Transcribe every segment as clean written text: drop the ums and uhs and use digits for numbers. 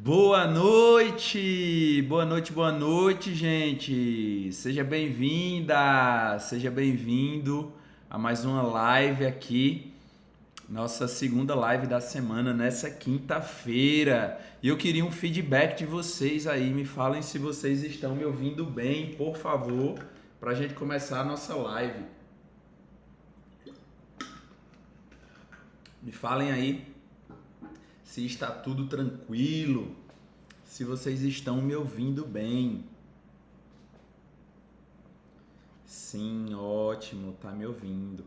Boa noite, gente. Seja bem-vinda, seja bem-vindo a mais uma live aqui, nossa segunda live da semana, nessa quinta-feira. E eu queria um feedback de vocês aí, me falem se vocês estão me ouvindo bem, por favor, para a gente começar a nossa live. Me falem aí se está tudo tranquilo, se vocês estão me ouvindo bem. Sim, ótimo, tá me ouvindo.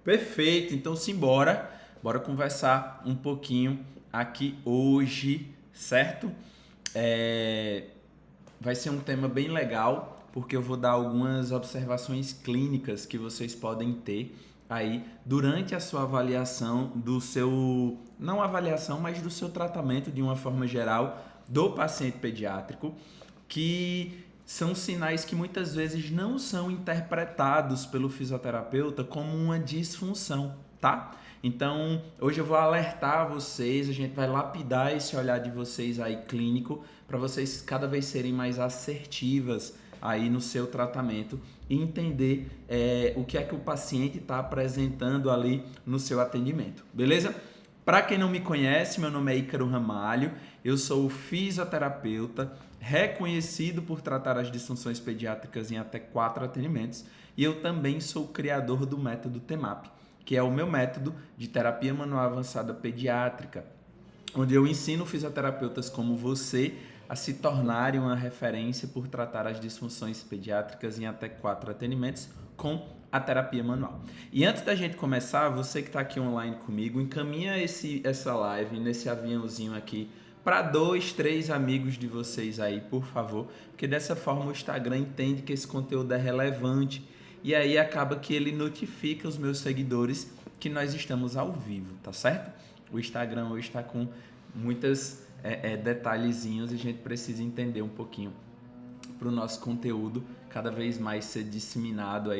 Perfeito, então simbora, bora conversar um pouquinho aqui hoje, certo? Vai ser um tema bem legal, porque eu vou dar algumas observações clínicas que vocês podem ter aí durante a sua avaliação do seu, não avaliação, mas do seu tratamento de uma forma geral do paciente pediátrico, que são sinais que muitas vezes não são interpretados pelo fisioterapeuta como uma disfunção, tá? Então, hoje eu vou alertar vocês, a gente vai lapidar esse olhar de vocês aí clínico para vocês cada vez serem mais assertivas aí no seu tratamento e entender o que é que o paciente está apresentando ali no seu atendimento, beleza? Para quem não me conhece, meu nome é Ícaro Ramalho, eu sou fisioterapeuta reconhecido por tratar as disfunções pediátricas em até 4 atendimentos e eu também sou criador do método TEMAP, que é o meu método de terapia manual avançada pediátrica, onde eu ensino fisioterapeutas como você a se tornarem uma referência por tratar as disfunções pediátricas em até 4 atendimentos com a terapia manual. E antes da gente começar, você que está aqui online comigo, encaminha essa live nesse aviãozinho aqui para 2, 3 amigos de vocês aí, por favor, porque dessa forma o Instagram entende que esse conteúdo é relevante e aí acaba que ele notifica os meus seguidores que nós estamos ao vivo, tá certo? O Instagram hoje está com muitos detalhezinhos e a gente precisa entender um pouquinho para o nosso conteúdo cada vez mais ser disseminado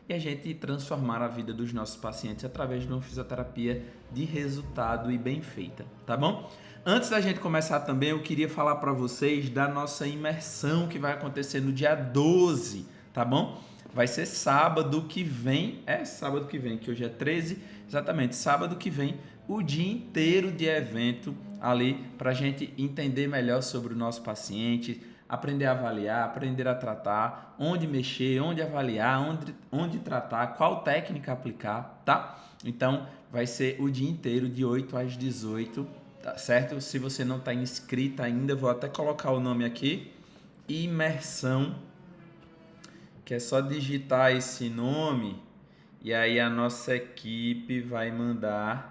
e a gente transformar a vida dos nossos pacientes através de uma fisioterapia de resultado e bem feita, tá bom? Antes da gente começar também, eu queria falar para vocês da nossa imersão que vai acontecer no dia 12, tá bom? Vai ser sábado que vem, que hoje é 13, exatamente, sábado que vem, o dia inteiro de evento ali para a gente entender melhor sobre o nosso paciente, aprender a avaliar, aprender a tratar, onde mexer, onde avaliar, onde tratar, qual técnica aplicar, tá? Então, vai ser o dia inteiro de 8 às 18, tá certo? Se você não está inscrito ainda, vou até colocar o nome aqui, imersão, que é só digitar esse nome e aí a nossa equipe vai mandar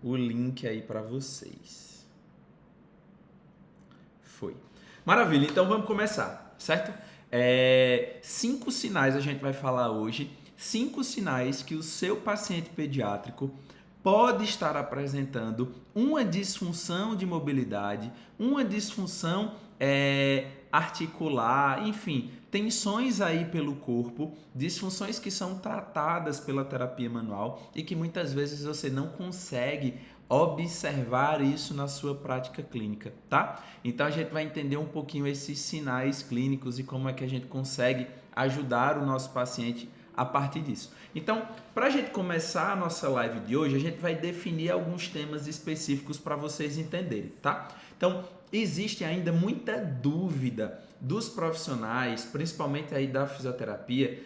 o link aí para vocês. Foi. Maravilha, então vamos começar, certo? 5 sinais a gente vai falar hoje, 5 sinais que o seu paciente pediátrico pode estar apresentando uma disfunção de mobilidade, uma disfunção articular, enfim, tensões aí pelo corpo, disfunções que são tratadas pela terapia manual e que muitas vezes você não consegue observar isso na sua prática clínica, tá? Então a gente vai entender um pouquinho esses sinais clínicos e como é que a gente consegue ajudar o nosso paciente a partir disso. Então, para a gente começar a nossa live de hoje, a gente vai definir alguns temas específicos para vocês entenderem, tá? Então, existe ainda muita dúvida dos profissionais, principalmente aí da fisioterapia,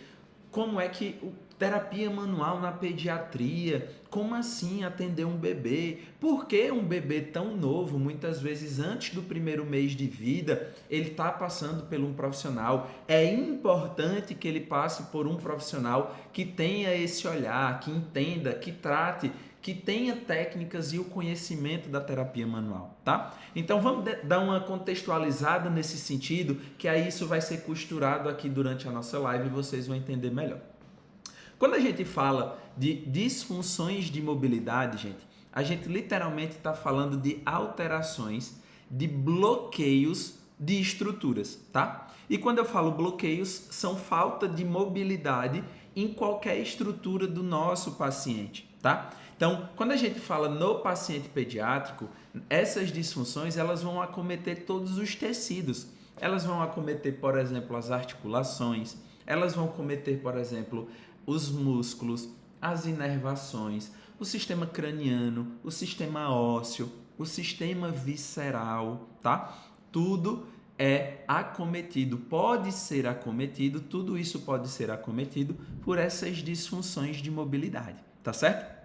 como é que terapia manual na pediatria, como assim atender um bebê? Por que um bebê tão novo, muitas vezes antes do primeiro mês de vida, ele está passando por um profissional? É importante que ele passe por um profissional que tenha esse olhar, que entenda, que trate, que tenha técnicas e o conhecimento da terapia manual, tá? Então vamos dar uma contextualizada nesse sentido, que aí isso vai ser costurado aqui durante a nossa live e vocês vão entender melhor. Quando a gente fala de disfunções de mobilidade, a gente literalmente está falando de alterações, de bloqueios de estruturas, tá? E quando eu falo bloqueios, são falta de mobilidade em qualquer estrutura do nosso paciente, tá? Então, quando a gente fala no paciente pediátrico, essas disfunções elas vão acometer todos os tecidos. Elas vão acometer, por exemplo, as articulações, elas vão acometer, por exemplo, os músculos, as inervações, o sistema craniano, o sistema ósseo, o sistema visceral, tá? Tudo é acometido, pode ser acometido, tudo isso pode ser acometido por essas disfunções de mobilidade, tá certo?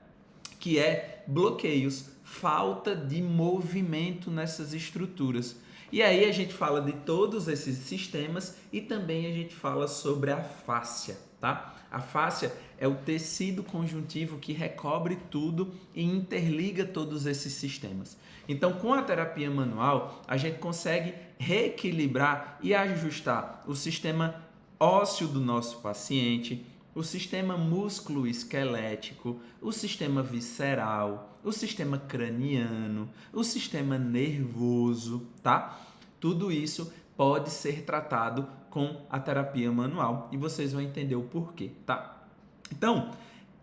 Que é bloqueios, falta de movimento nessas estruturas. E aí a gente fala de todos esses sistemas e também a gente fala sobre a fáscia, tá? A fáscia é o tecido conjuntivo que recobre tudo e interliga todos esses sistemas. Então, com a terapia manual, a gente consegue reequilibrar e ajustar o sistema ósseo do nosso paciente, o sistema músculo-esquelético, o sistema visceral, o sistema craniano, o sistema nervoso, tá? Tudo isso pode ser tratado com a terapia manual e vocês vão entender o porquê, tá? Então,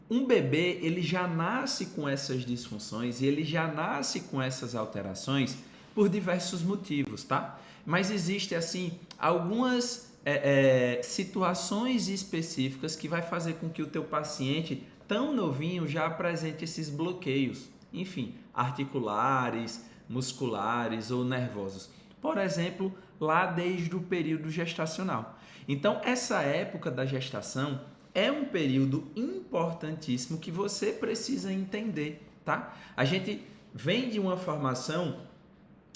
um bebê, ele já nasce com essas disfunções e ele já nasce com essas alterações por diversos motivos, tá? Mas existe, assim, algumas situações específicas que vai fazer com que o teu paciente, tão novinho, já apresente esses bloqueios, enfim, articulares, musculares ou nervosos. Por exemplo, lá desde o período gestacional. Então, essa época da gestação é um período importantíssimo que você precisa entender, tá? A gente vem de uma formação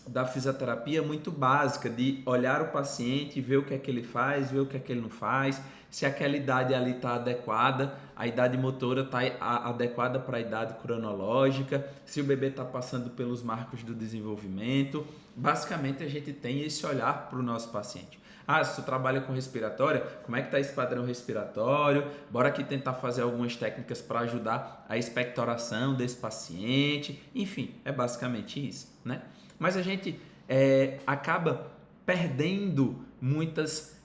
da fisioterapia muito básica, de olhar o paciente, ver o que é que ele faz, ver o que é que ele não faz, se aquela idade ali está adequada, a idade motora está adequada para a idade cronológica, se o bebê está passando pelos marcos do desenvolvimento. Basicamente, a gente tem esse olhar para o nosso paciente. Ah, se tu trabalha com respiratória, como é que está esse padrão respiratório? Bora aqui tentar fazer algumas técnicas para ajudar a expectoração desse paciente. Enfim, é basicamente isso, né? Mas a gente acaba perdendo muitas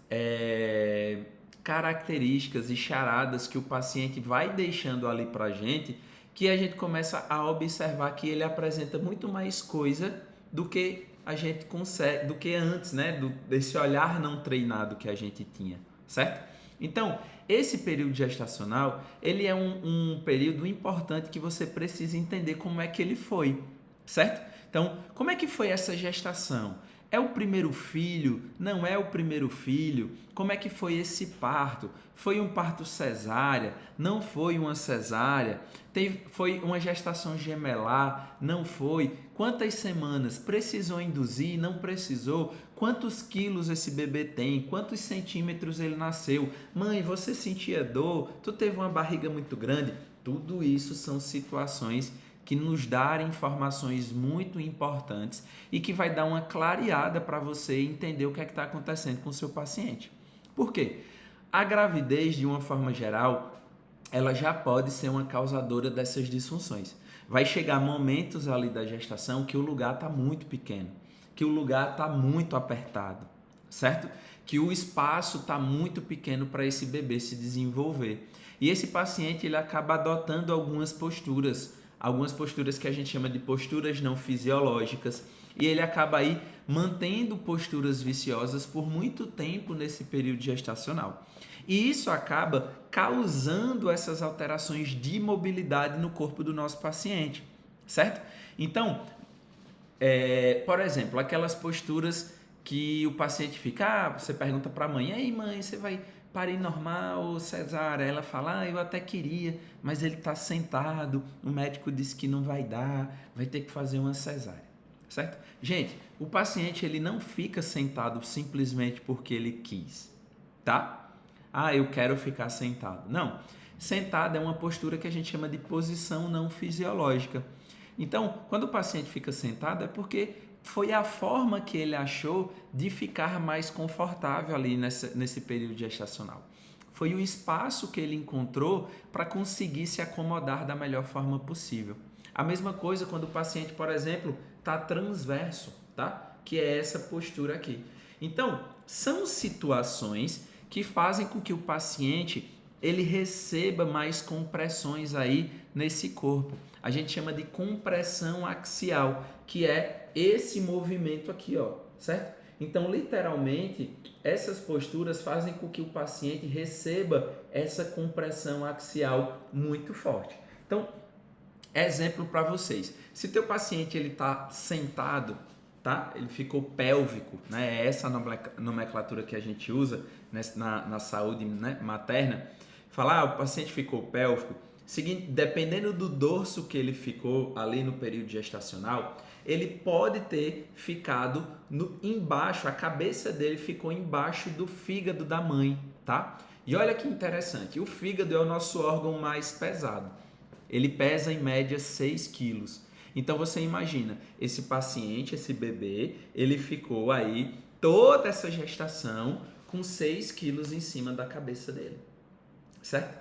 características e charadas que o paciente vai deixando ali para a gente, que a gente começa a observar que ele apresenta muito mais coisa do que a gente consegue, do que antes, né? Desse olhar não treinado que a gente tinha, certo? Então, esse período gestacional, ele é um período importante que você precisa entender como é que ele foi, certo? Então, como é que foi essa gestação? É o primeiro filho? Não é o primeiro filho? Como é que foi esse parto? Foi um parto cesárea? Não foi uma cesárea? Foi uma gestação gemelar? Não foi? Quantas semanas? Precisou induzir? Não precisou? Quantos quilos esse bebê tem? Quantos centímetros ele nasceu? Mãe, você sentia dor? Tu teve uma barriga muito grande? Tudo isso são situações que nos dão informações muito importantes e que vai dar uma clareada para você entender o que é que está acontecendo com o seu paciente. Por quê? A gravidez, de uma forma geral, ela já pode ser uma causadora dessas disfunções. Vai chegar momentos ali da gestação que o lugar está muito pequeno, que o lugar está muito apertado, certo? Que o espaço está muito pequeno para esse bebê se desenvolver. E esse paciente ele acaba adotando algumas posturas que a gente chama de posturas não fisiológicas, e ele acaba aí mantendo posturas viciosas por muito tempo nesse período gestacional. E isso acaba causando essas alterações de mobilidade no corpo do nosso paciente, certo? Então, por exemplo, aquelas posturas que o paciente fica, você pergunta para a mãe, ei mãe, você vai parir normal ou cesárea? Ela fala, eu até queria, mas ele está sentado, o médico disse que não vai dar, vai ter que fazer uma cesárea, certo? Gente, o paciente ele não fica sentado simplesmente porque ele quis, tá? Ah, eu quero ficar sentado. Não, sentado é uma postura que a gente chama de posição não fisiológica. Então, quando o paciente fica sentado é porque foi a forma que ele achou de ficar mais confortável ali nesse período gestacional. Foi o espaço que ele encontrou para conseguir se acomodar da melhor forma possível. A mesma coisa quando o paciente, por exemplo, está transverso, tá? Que é essa postura aqui. Então, são situações que fazem com que o paciente ele receba mais compressões aí nesse corpo. A gente chama de compressão axial, que é esse movimento aqui, ó, certo? Então, literalmente, essas posturas fazem com que o paciente receba essa compressão axial muito forte. Então, exemplo para vocês. Se teu paciente ele está sentado, tá? Ele ficou pélvico, né? É essa nomenclatura que a gente usa na saúde, né, materna. Falar, o paciente ficou pélvico. Seguinte, dependendo do dorso que ele ficou ali no período gestacional, ele pode ter ficado embaixo, a cabeça dele ficou embaixo do fígado da mãe, tá? E olha que interessante, o fígado é o nosso órgão mais pesado. Ele pesa em média 6 quilos. Então você imagina, esse paciente, esse bebê, ele ficou aí toda essa gestação com 6 quilos em cima da cabeça dele, certo?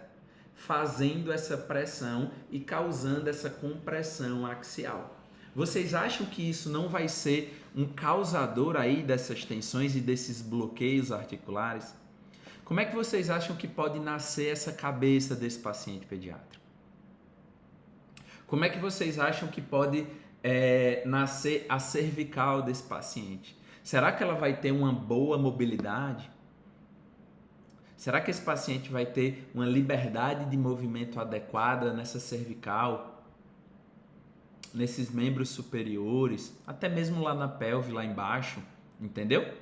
Fazendo essa pressão e causando essa compressão axial. Vocês acham que isso não vai ser um causador aí dessas tensões e desses bloqueios articulares? Como é que vocês acham que pode nascer essa cabeça desse paciente pediátrico? Como é que vocês acham que pode nascer a cervical desse paciente? Será que ela vai ter uma boa mobilidade? Será que esse paciente vai ter uma liberdade de movimento adequada nessa cervical, nesses membros superiores, até mesmo lá na pelve, lá embaixo, entendeu?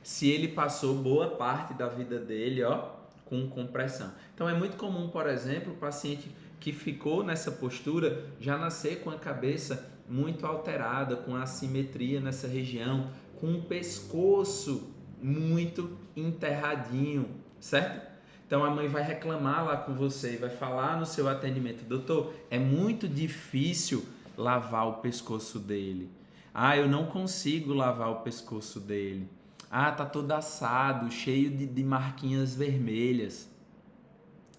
Se ele passou boa parte da vida dele, ó, com compressão. Então é muito comum, por exemplo, o paciente que ficou nessa postura já nascer com a cabeça muito alterada, com assimetria nessa região, com o pescoço muito enterradinho, certo? Então a mãe vai reclamar lá com você e vai falar no seu atendimento: doutor, é muito difícil lavar o pescoço dele. Ah, eu não consigo lavar o pescoço dele. Ah, tá todo assado, cheio de marquinhas vermelhas,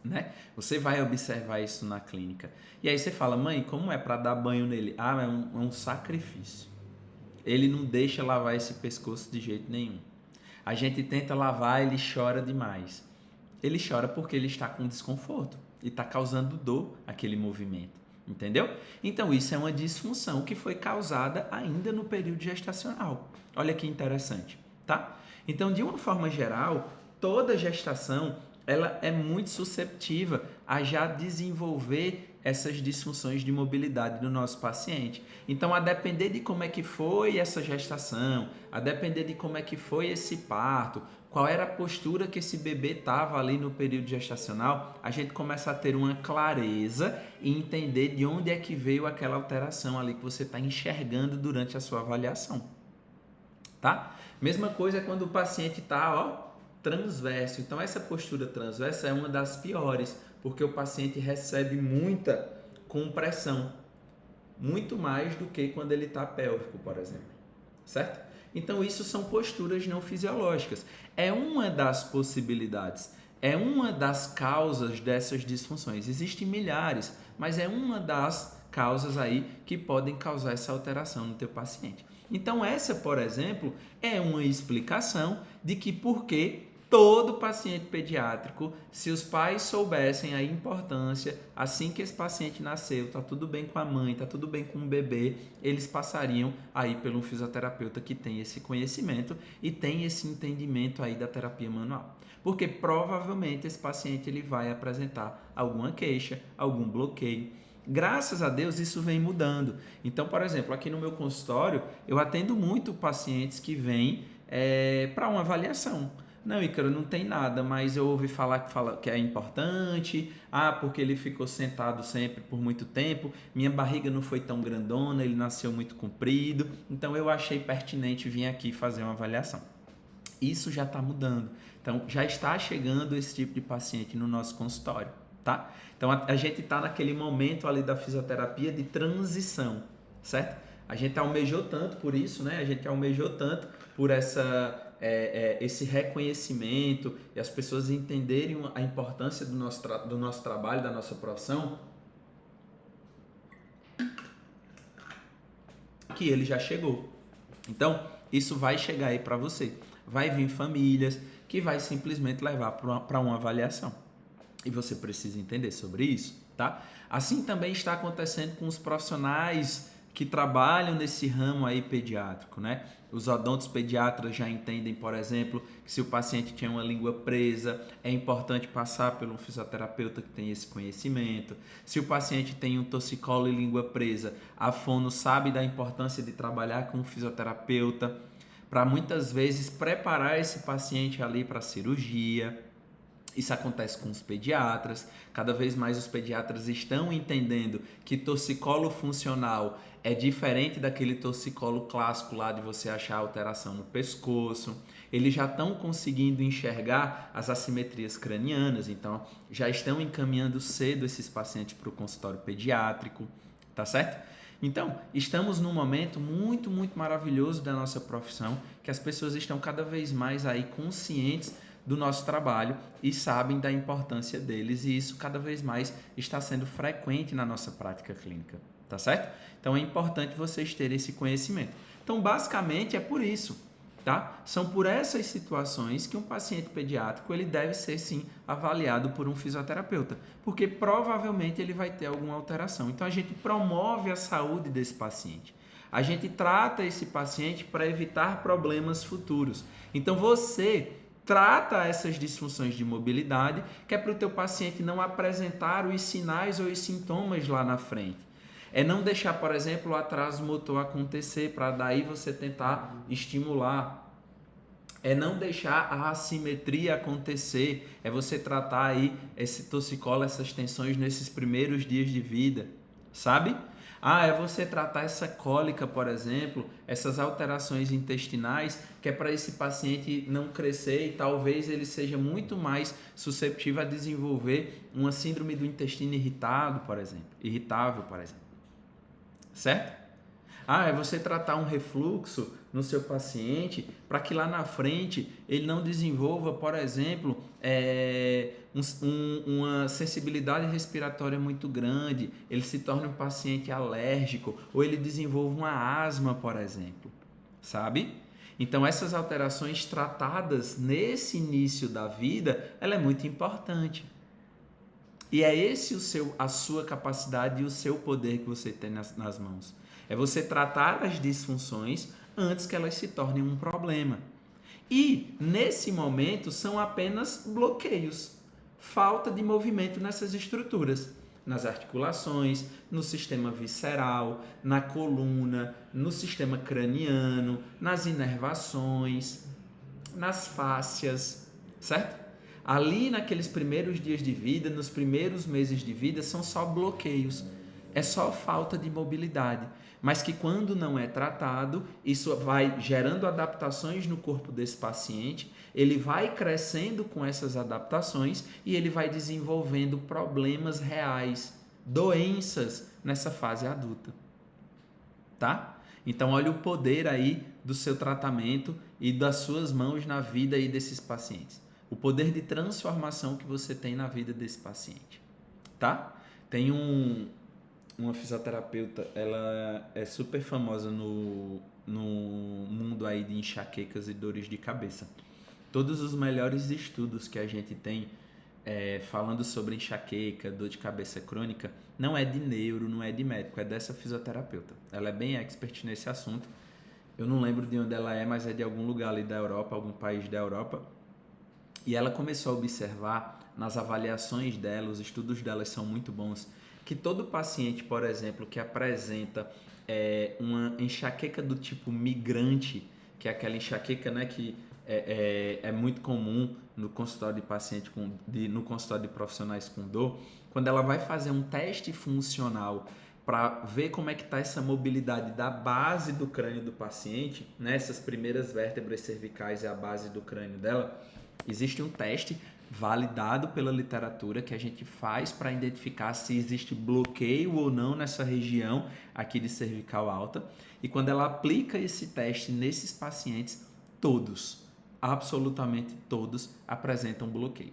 né? Você vai observar isso na clínica. E aí você fala: mãe, como é para dar banho nele? Ah, é um sacrifício. Ele não deixa lavar esse pescoço de jeito nenhum. A gente tenta lavar, ele chora demais. Ele chora porque ele está com desconforto e está causando dor aquele movimento, entendeu? Então isso é uma disfunção que foi causada ainda no período gestacional. Olha que interessante, tá? Então, de uma forma geral, toda gestação ela é muito susceptível a já desenvolver essas disfunções de mobilidade do nosso paciente. Então, a depender de como é que foi essa gestação, a depender de como é que foi esse parto, qual era a postura que esse bebê estava ali no período gestacional, a gente começa a ter uma clareza e entender de onde é que veio aquela alteração ali que você está enxergando durante a sua avaliação, tá? Mesma coisa quando o paciente está, ó, transverso. Então essa postura transversa é uma das piores, porque o paciente recebe muita compressão, muito mais do que quando ele está pélvico, por exemplo, certo? Então isso são posturas não fisiológicas. É uma das possibilidades, é uma das causas dessas disfunções. Existem milhares, mas é uma das causas aí que podem causar essa alteração no teu paciente. Então essa, por exemplo, é uma explicação de que por que todo paciente pediátrico, se os pais soubessem a importância, assim que esse paciente nasceu, tá tudo bem com a mãe, tá tudo bem com o bebê, eles passariam aí pelo fisioterapeuta que tem esse conhecimento e tem esse entendimento aí da terapia manual. Porque provavelmente esse paciente ele vai apresentar alguma queixa, algum bloqueio. Graças a Deus isso vem mudando. Então, por exemplo, aqui no meu consultório, eu atendo muito pacientes que vêm para uma avaliação. Não, Ícaro, não tem nada, mas eu ouvi falar que é importante. Ah, porque ele ficou sentado sempre por muito tempo. Minha barriga não foi tão grandona, ele nasceu muito comprido. Então eu achei pertinente vir aqui fazer uma avaliação. Isso já está mudando. Então já está chegando esse tipo de paciente no nosso consultório, tá? Então a gente está naquele momento ali da fisioterapia de transição, certo? A gente almejou tanto por isso, né? A gente almejou tanto por esse reconhecimento e as pessoas entenderem a importância do nosso trabalho, da nossa profissão, que ele já chegou. Então, isso vai chegar aí para você. Vai vir famílias que vai simplesmente levar para uma avaliação. E você precisa entender sobre isso, tá? Assim também está acontecendo com os profissionais que trabalham nesse ramo aí pediátrico, né? Os odontos pediatras já entendem, por exemplo, que se o paciente tinha uma língua presa, é importante passar por um fisioterapeuta que tem esse conhecimento. Se o paciente tem um torcicolo e língua presa, a fono sabe da importância de trabalhar com um fisioterapeuta para muitas vezes preparar esse paciente ali para a cirurgia. Isso acontece com os pediatras. Cada vez mais os pediatras estão entendendo que torcicolo funcional é diferente daquele torcicolo clássico lá de você achar alteração no pescoço. Eles já estão conseguindo enxergar as assimetrias cranianas, então já estão encaminhando cedo esses pacientes para o consultório pediátrico, tá certo? Então, estamos num momento muito, muito maravilhoso da nossa profissão, que as pessoas estão cada vez mais aí conscientes do nosso trabalho e sabem da importância deles, e isso cada vez mais está sendo frequente na nossa prática clínica, tá certo? Então é importante vocês terem esse conhecimento. Então basicamente é por isso, tá? São por essas situações que um paciente pediátrico ele deve ser sim avaliado por um fisioterapeuta, porque provavelmente ele vai ter alguma alteração. Então a gente promove a saúde desse paciente. A gente trata esse paciente para evitar problemas futuros. Então você trata essas disfunções de mobilidade, que é para o teu paciente não apresentar os sinais ou os sintomas lá na frente. É não deixar, por exemplo, o atraso motor acontecer para daí você tentar estimular. É não deixar a assimetria acontecer. É você tratar aí esse torcicolo, essas tensões nesses primeiros dias de vida, sabe? É você tratar essa cólica, por exemplo, essas alterações intestinais, que é para esse paciente não crescer e talvez ele seja muito mais susceptível a desenvolver uma síndrome do intestino irritável, por exemplo. Certo? É você tratar um refluxo no seu paciente para que lá na frente ele não desenvolva, por exemplo, uma sensibilidade respiratória muito grande, ele se torne um paciente alérgico ou ele desenvolva uma asma, por exemplo, sabe? Então essas alterações tratadas nesse início da vida, ela é muito importante. E é esse a sua capacidade e o seu poder que você tem nas mãos. É você tratar as disfunções antes que elas se tornem um problema. E, nesse momento, são apenas bloqueios. Falta de movimento nessas estruturas. Nas articulações, no sistema visceral, na coluna, no sistema craniano, nas inervações, nas fáscias, certo? Ali naqueles primeiros dias de vida, nos primeiros meses de vida, são só bloqueios. É só falta de mobilidade. Mas que quando não é tratado, isso vai gerando adaptações no corpo desse paciente, ele vai crescendo com essas adaptações e ele vai desenvolvendo problemas reais, doenças nessa fase adulta. Tá? Então olha o poder aí do seu tratamento e das suas mãos na vida aí desses pacientes. O poder de transformação que você tem na vida desse paciente, tá? Tem uma fisioterapeuta, ela é super famosa no mundo aí de enxaquecas e dores de cabeça. Todos os melhores estudos que a gente tem falando sobre enxaqueca, dor de cabeça crônica, não é de neuro, não é de médico, é dessa fisioterapeuta. Ela é bem expert nesse assunto. Eu não lembro de onde ela é, mas é de algum lugar ali da Europa, algum país da Europa. E ela começou a observar nas avaliações dela, os estudos dela são muito bons, que todo paciente, por exemplo, que apresenta uma enxaqueca do tipo migrante, que é aquela enxaqueca, né, que é muito comum no consultório de paciente no consultório de profissionais com dor, quando ela vai fazer um teste funcional para ver como é que está essa mobilidade da base do crânio do paciente, né, essas primeiras vértebras cervicais é a base do crânio dela. Existe um teste validado pela literatura que a gente faz para identificar se existe bloqueio ou não nessa região aqui de cervical alta. E quando ela aplica esse teste nesses pacientes, todos, absolutamente todos, apresentam bloqueio.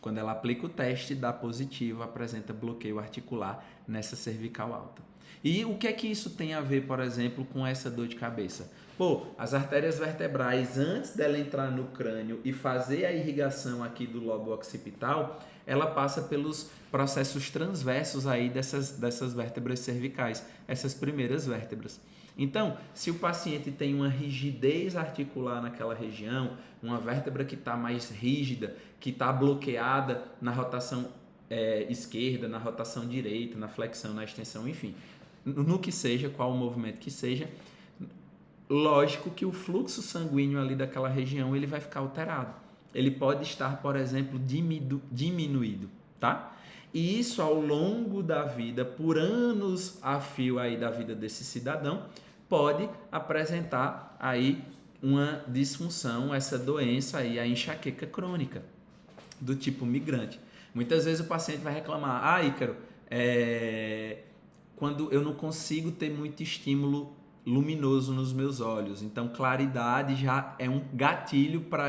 Quando ela aplica o teste, dá positivo, apresenta bloqueio articular nessa cervical alta. E o que é que isso tem a ver, por exemplo, com essa dor de cabeça? Pô, as artérias vertebrais, antes dela entrar no crânio e fazer a irrigação aqui do lobo occipital, ela passa pelos processos transversos aí dessas vértebras cervicais, essas primeiras vértebras. Então, se o paciente tem uma rigidez articular naquela região, uma vértebra que está mais rígida, que está bloqueada na rotação esquerda, na rotação direita, na flexão, na extensão, enfim, no que seja, qual o movimento que seja, lógico que o fluxo sanguíneo ali daquela região ele vai ficar alterado. Ele pode estar, por exemplo, diminuído, tá? E isso ao longo da vida, por anos a fio aí da vida desse cidadão, pode apresentar aí uma disfunção, essa doença aí, a enxaqueca crônica, do tipo migrante. Muitas vezes o paciente vai reclamar, Ícaro, quando eu não consigo ter muito estímulo luminoso nos meus olhos, então claridade já é um gatilho para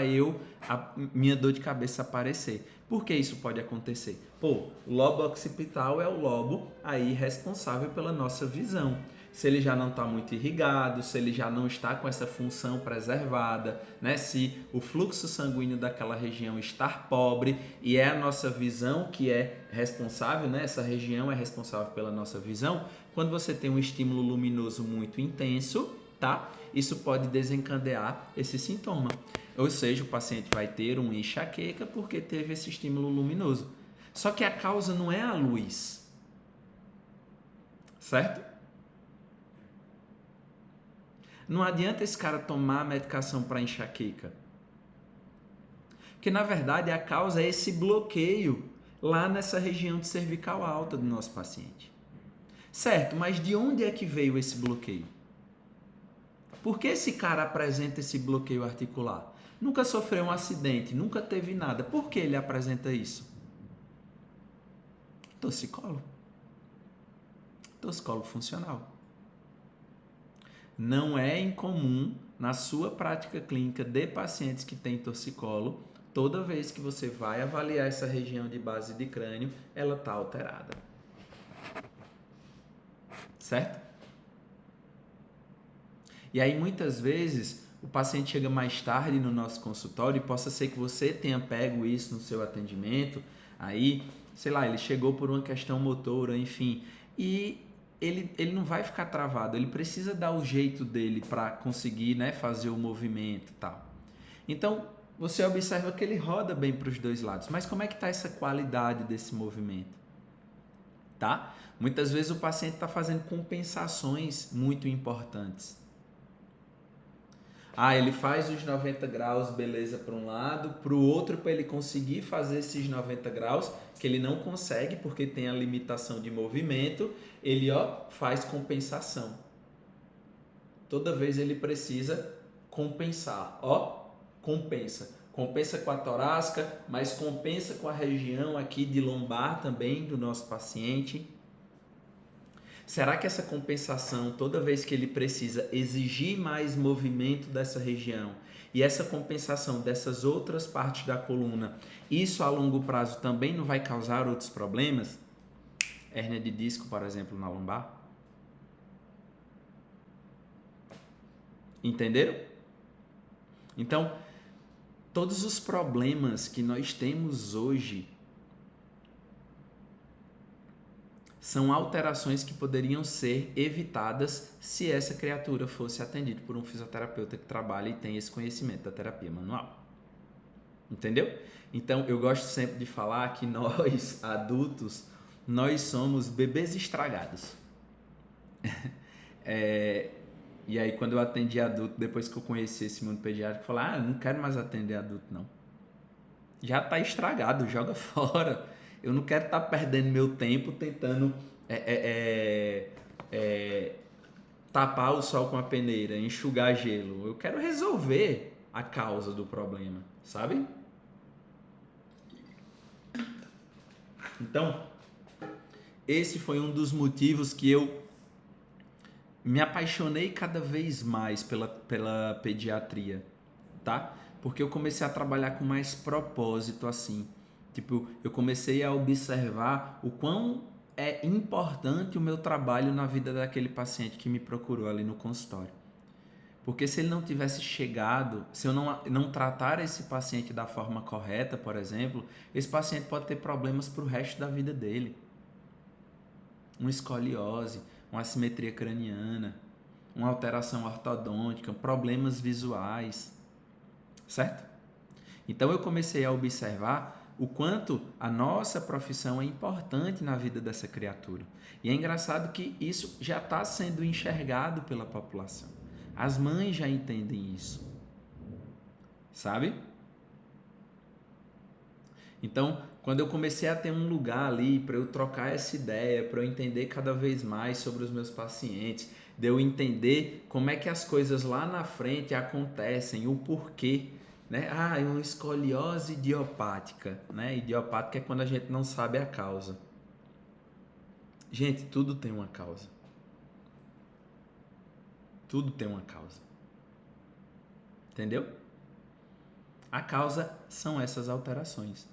a minha dor de cabeça aparecer. Por que isso pode acontecer? Pô, o lobo occipital é o lobo aí responsável pela nossa visão. Se ele já não está muito irrigado, se ele já não está com essa função preservada, né? Se o fluxo sanguíneo daquela região está pobre e é a nossa visão que é responsável, né? Essa região é responsável pela nossa visão. Quando você tem um estímulo luminoso muito intenso, tá? Isso pode desencadear esse sintoma. Ou seja, o paciente vai ter uma enxaqueca porque teve esse estímulo luminoso. Só que a causa não é a luz, certo? Não adianta esse cara tomar medicação para enxaqueca. Porque, na verdade, a causa é esse bloqueio lá nessa região de cervical alta do nosso paciente. Certo, mas de onde é que veio esse bloqueio? Por que esse cara apresenta esse bloqueio articular? Nunca sofreu um acidente, nunca teve nada. Por que ele apresenta isso? Torcicolo. Torcicolo funcional. Não é incomum na sua prática clínica de pacientes que têm torcicolo, toda vez que você vai avaliar essa região de base de crânio, ela está alterada. Certo? E aí muitas vezes o paciente chega mais tarde no nosso consultório e possa ser que você tenha pego isso no seu atendimento, aí, sei lá, ele chegou por uma questão motora, enfim, e ele não vai ficar travado, ele precisa dar o jeito dele para conseguir, né, fazer o movimento e tal. Então, você observa que ele roda bem para os dois lados, mas como é que está essa qualidade desse movimento? Tá? Muitas vezes o paciente está fazendo compensações muito importantes. Ele faz os 90 graus, beleza, para um lado, para o outro, para ele conseguir fazer esses 90 graus, que ele não consegue porque tem a limitação de movimento, ele faz compensação. Toda vez ele precisa compensar, compensa. Compensa com a torácica, mas compensa com a região aqui de lombar também do nosso paciente. Será que essa compensação, toda vez que ele precisa exigir mais movimento dessa região e essa compensação dessas outras partes da coluna, isso a longo prazo também não vai causar outros problemas? Hérnia de disco, por exemplo, na lombar? Entenderam? Então, todos os problemas que nós temos hoje são alterações que poderiam ser evitadas se essa criatura fosse atendida por um fisioterapeuta que trabalha e tem esse conhecimento da terapia manual. Entendeu? Então, eu gosto sempre de falar que nós, adultos, nós somos bebês estragados. E aí, quando eu atendi adulto, depois que eu conheci esse mundo pediátrico, eu falei, não quero mais atender adulto, não. Já está estragado, joga fora. Eu não quero estar perdendo meu tempo tentando tapar o sol com a peneira, enxugar gelo. Eu quero resolver a causa do problema, sabe? Então, esse foi um dos motivos que eu me apaixonei cada vez mais pela pediatria, tá? Porque eu comecei a trabalhar com mais propósito, assim. Tipo, eu comecei a observar o quão é importante o meu trabalho na vida daquele paciente que me procurou ali no consultório. Porque se ele não tivesse chegado, se eu não tratar esse paciente da forma correta, por exemplo, esse paciente pode ter problemas para o resto da vida dele. Uma escoliose, uma assimetria craniana, uma alteração ortodôntica, problemas visuais, certo? Então eu comecei a observar o quanto a nossa profissão é importante na vida dessa criatura. E é engraçado que isso já está sendo enxergado pela população. As mães já entendem isso, sabe? Então, quando eu comecei a ter um lugar ali para eu trocar essa ideia, para eu entender cada vez mais sobre os meus pacientes, de eu entender como é que as coisas lá na frente acontecem, o porquê, né? Ah, é uma escoliose idiopática, né? Idiopática é quando a gente não sabe a causa. Gente, tudo tem uma causa. Tudo tem uma causa. Entendeu? A causa são essas alterações,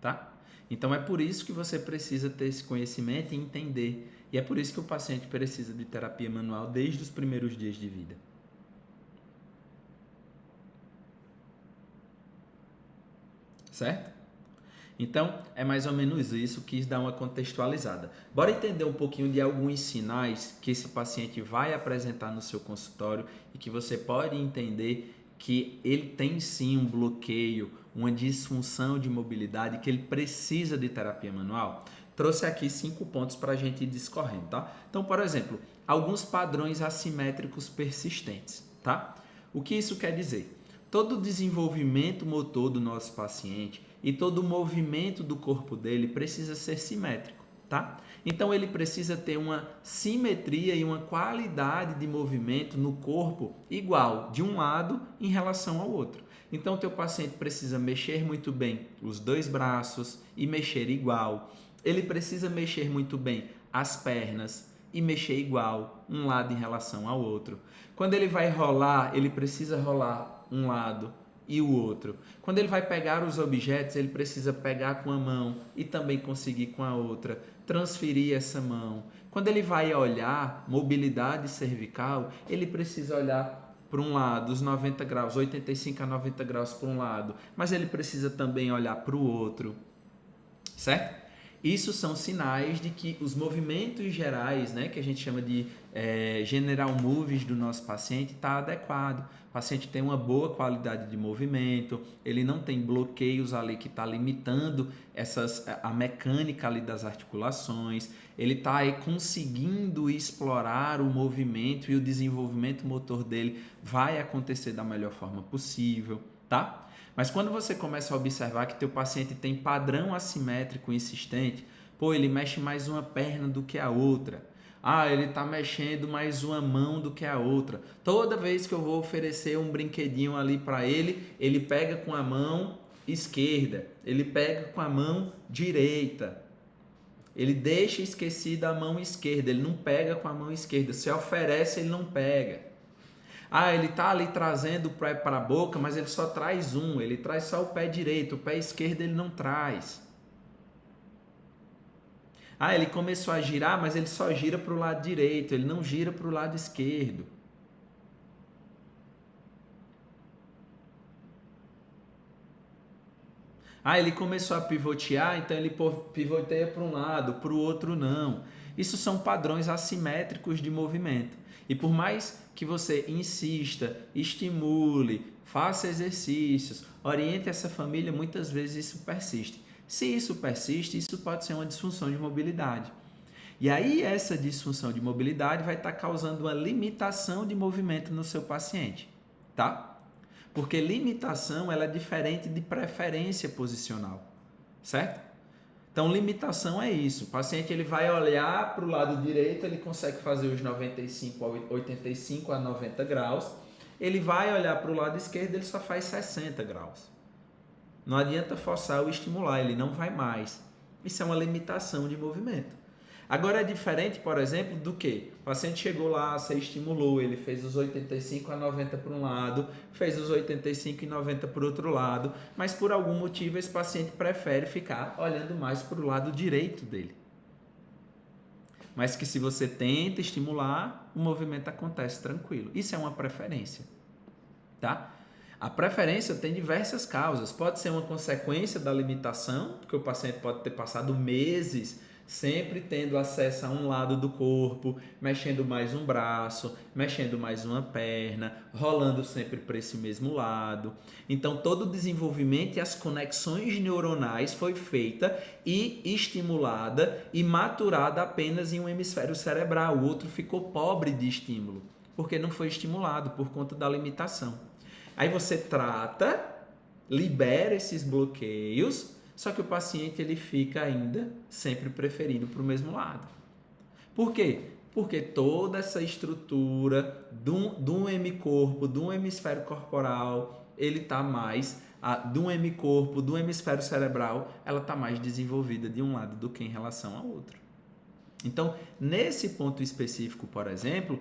tá? Então é por isso que você precisa ter esse conhecimento e entender. E é por isso que o paciente precisa de terapia manual desde os primeiros dias de vida. Certo? Então, é mais ou menos isso, quis dar uma contextualizada. Bora entender um pouquinho de alguns sinais que esse paciente vai apresentar no seu consultório e que você pode entender que ele tem sim um bloqueio, uma disfunção de mobilidade, que ele precisa de terapia manual. Trouxe aqui 5 pontos para a gente ir discorrendo, tá? Então, por exemplo, alguns padrões assimétricos persistentes, tá? O que isso quer dizer? Todo o desenvolvimento motor do nosso paciente e todo o movimento do corpo dele precisa ser simétrico, tá? Então ele precisa ter uma simetria e uma qualidade de movimento no corpo igual de um lado em relação ao outro. Então o teu paciente precisa mexer muito bem os dois braços e mexer igual. Ele precisa mexer muito bem as pernas e mexer igual um lado em relação ao outro. Quando ele vai rolar, ele precisa rolar um lado e o outro. Quando ele vai pegar os objetos, ele precisa pegar com a mão e também conseguir com a outra, transferir essa mão. Quando ele vai olhar mobilidade cervical, ele precisa olhar para um lado, os 90 graus, 85 a 90 graus para um lado, mas ele precisa também olhar para o outro, certo? Isso são sinais de que os movimentos gerais, né, que a gente chama de general moves do nosso paciente, está adequado. O paciente tem uma boa qualidade de movimento, ele não tem bloqueios ali que está limitando a mecânica ali das articulações, ele está aí conseguindo explorar o movimento e o desenvolvimento motor dele vai acontecer da melhor forma possível, tá? Mas quando você começa a observar que teu paciente tem padrão assimétrico insistente, pô, ele mexe mais uma perna do que a outra. Ah, ele está mexendo mais uma mão do que a outra. Toda vez que eu vou oferecer um brinquedinho ali para ele, ele pega com a mão esquerda, ele pega com a mão direita. Ele deixa esquecida a mão esquerda, ele não pega com a mão esquerda. Se oferece, ele não pega. Ah, ele está ali trazendo o pé para a boca, mas ele só traz um, ele traz só o pé direito, o pé esquerdo ele não traz. Ah, ele começou a girar, mas ele só gira para o lado direito, ele não gira para o lado esquerdo. Ah, ele começou a pivotear, então ele pivoteia para um lado, para o outro não. Isso são padrões assimétricos de movimento. E por mais que você insista, estimule, faça exercícios, oriente essa família, muitas vezes isso persiste. Se isso persiste, isso pode ser uma disfunção de mobilidade. E aí essa disfunção de mobilidade vai estar causando uma limitação de movimento no seu paciente, tá? Porque limitação ela é diferente de preferência posicional, certo? Então, limitação é isso. O paciente ele vai olhar para o lado direito, ele consegue fazer os 85 a 90 graus. Ele vai olhar para o lado esquerdo, ele só faz 60 graus. Não adianta forçar ou estimular, ele não vai mais. Isso é uma limitação de movimento. Agora é diferente, por exemplo, do que? O paciente chegou lá, você estimulou, ele fez os 85 a 90 para um lado, fez os 85 e 90 para o outro lado, mas por algum motivo esse paciente prefere ficar olhando mais para o lado direito dele. Mas que se você tenta estimular, o movimento acontece tranquilo. Isso é uma preferência, tá? A preferência tem diversas causas. Pode ser uma consequência da limitação, porque o paciente pode ter passado meses sempre tendo acesso a um lado do corpo, mexendo mais um braço, mexendo mais uma perna, rolando sempre para esse mesmo lado. Então, todo o desenvolvimento e as conexões neuronais foi feita e estimulada e maturada apenas em um hemisfério cerebral. O outro ficou pobre de estímulo, porque não foi estimulado por conta da limitação. Aí você trata, libera esses bloqueios, só que o paciente ele fica ainda sempre preferindo para o mesmo lado. Por quê? Porque toda essa estrutura do hemicorpo, do hemisfério corporal, ele está mais, do hemicorpo, do hemisfério cerebral, ela está mais desenvolvida de um lado do que em relação ao outro. Então, nesse ponto específico, por exemplo,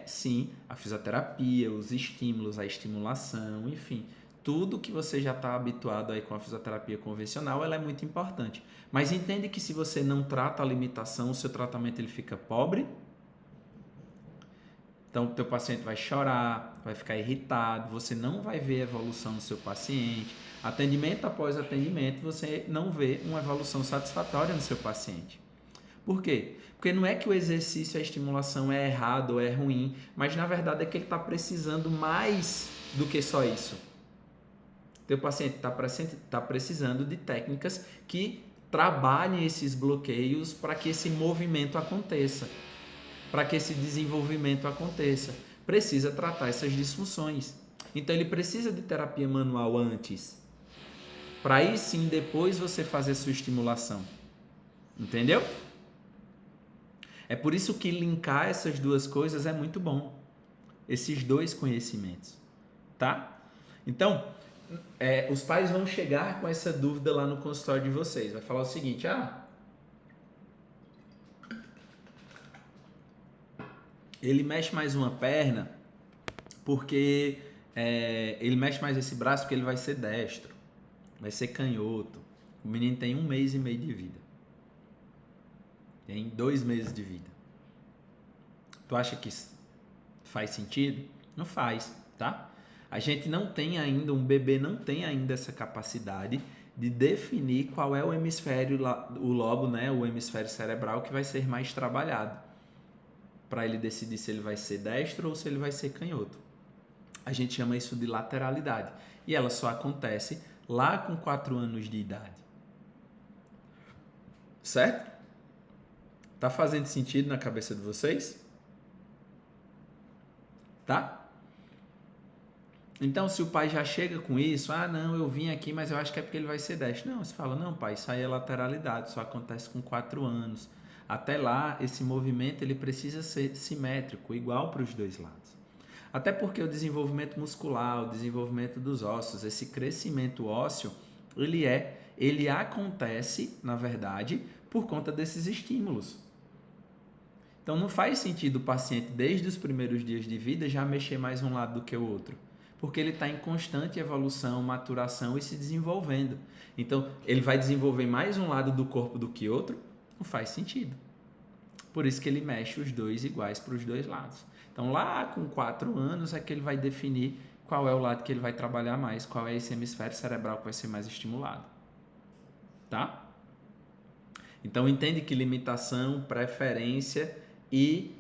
sim a fisioterapia, os estímulos, a estimulação, enfim, tudo que você já está habituado aí com a fisioterapia convencional, ela é muito importante. Mas entende que se você não trata a limitação, o seu tratamento ele fica pobre. Então, o teu paciente vai chorar, vai ficar irritado, você não vai ver evolução no seu paciente. Atendimento após atendimento, você não vê uma evolução satisfatória no seu paciente. Por quê? Porque não é que o exercício, a estimulação é errado ou é ruim, mas na verdade é que ele está precisando mais do que só isso. Teu paciente está precisando de técnicas que trabalhem esses bloqueios para que esse movimento aconteça, para que esse desenvolvimento aconteça. Precisa tratar essas disfunções. Então ele precisa de terapia manual antes, para aí sim depois você fazer sua estimulação. Entendeu? É por isso que linkar essas duas coisas é muito bom. Esses dois conhecimentos, tá? Então, os pais vão chegar com essa dúvida lá no consultório de vocês. Vai falar o seguinte, ele mexe mais uma perna porque ele mexe mais esse braço porque ele vai ser destro, vai ser canhoto. O menino tem 1 mês e meio de vida. Tem 2 meses de vida. Tu acha que isso faz sentido? Não faz, tá? A gente não tem ainda, um bebê não tem ainda essa capacidade de definir qual é o hemisfério, o lobo, né, o hemisfério cerebral que vai ser mais trabalhado, para ele decidir se ele vai ser destro ou se ele vai ser canhoto. A gente chama isso de lateralidade e ela só acontece lá com 4 anos de idade. Certo? Tá fazendo sentido na cabeça de vocês? Tá? Então, se o pai já chega com isso, não, eu vim aqui, mas eu acho que é porque ele vai ser destro. Não, você fala, não, pai, isso aí é lateralidade, só acontece com 4 anos. Até lá, esse movimento ele precisa ser simétrico, igual para os dois lados. Até porque o desenvolvimento muscular, o desenvolvimento dos ossos, esse crescimento ósseo, ele acontece, na verdade, por conta desses estímulos. Então, não faz sentido o paciente, desde os primeiros dias de vida, já mexer mais um lado do que o outro. Porque ele está em constante evolução, maturação e se desenvolvendo. Então, ele vai desenvolver mais um lado do corpo do que outro? Não faz sentido. Por isso que ele mexe os dois iguais para os dois lados. Então, lá com 4 anos é que ele vai definir qual é o lado que ele vai trabalhar mais, qual é esse hemisfério cerebral que vai ser mais estimulado. Tá? Então, entende que limitação, preferência e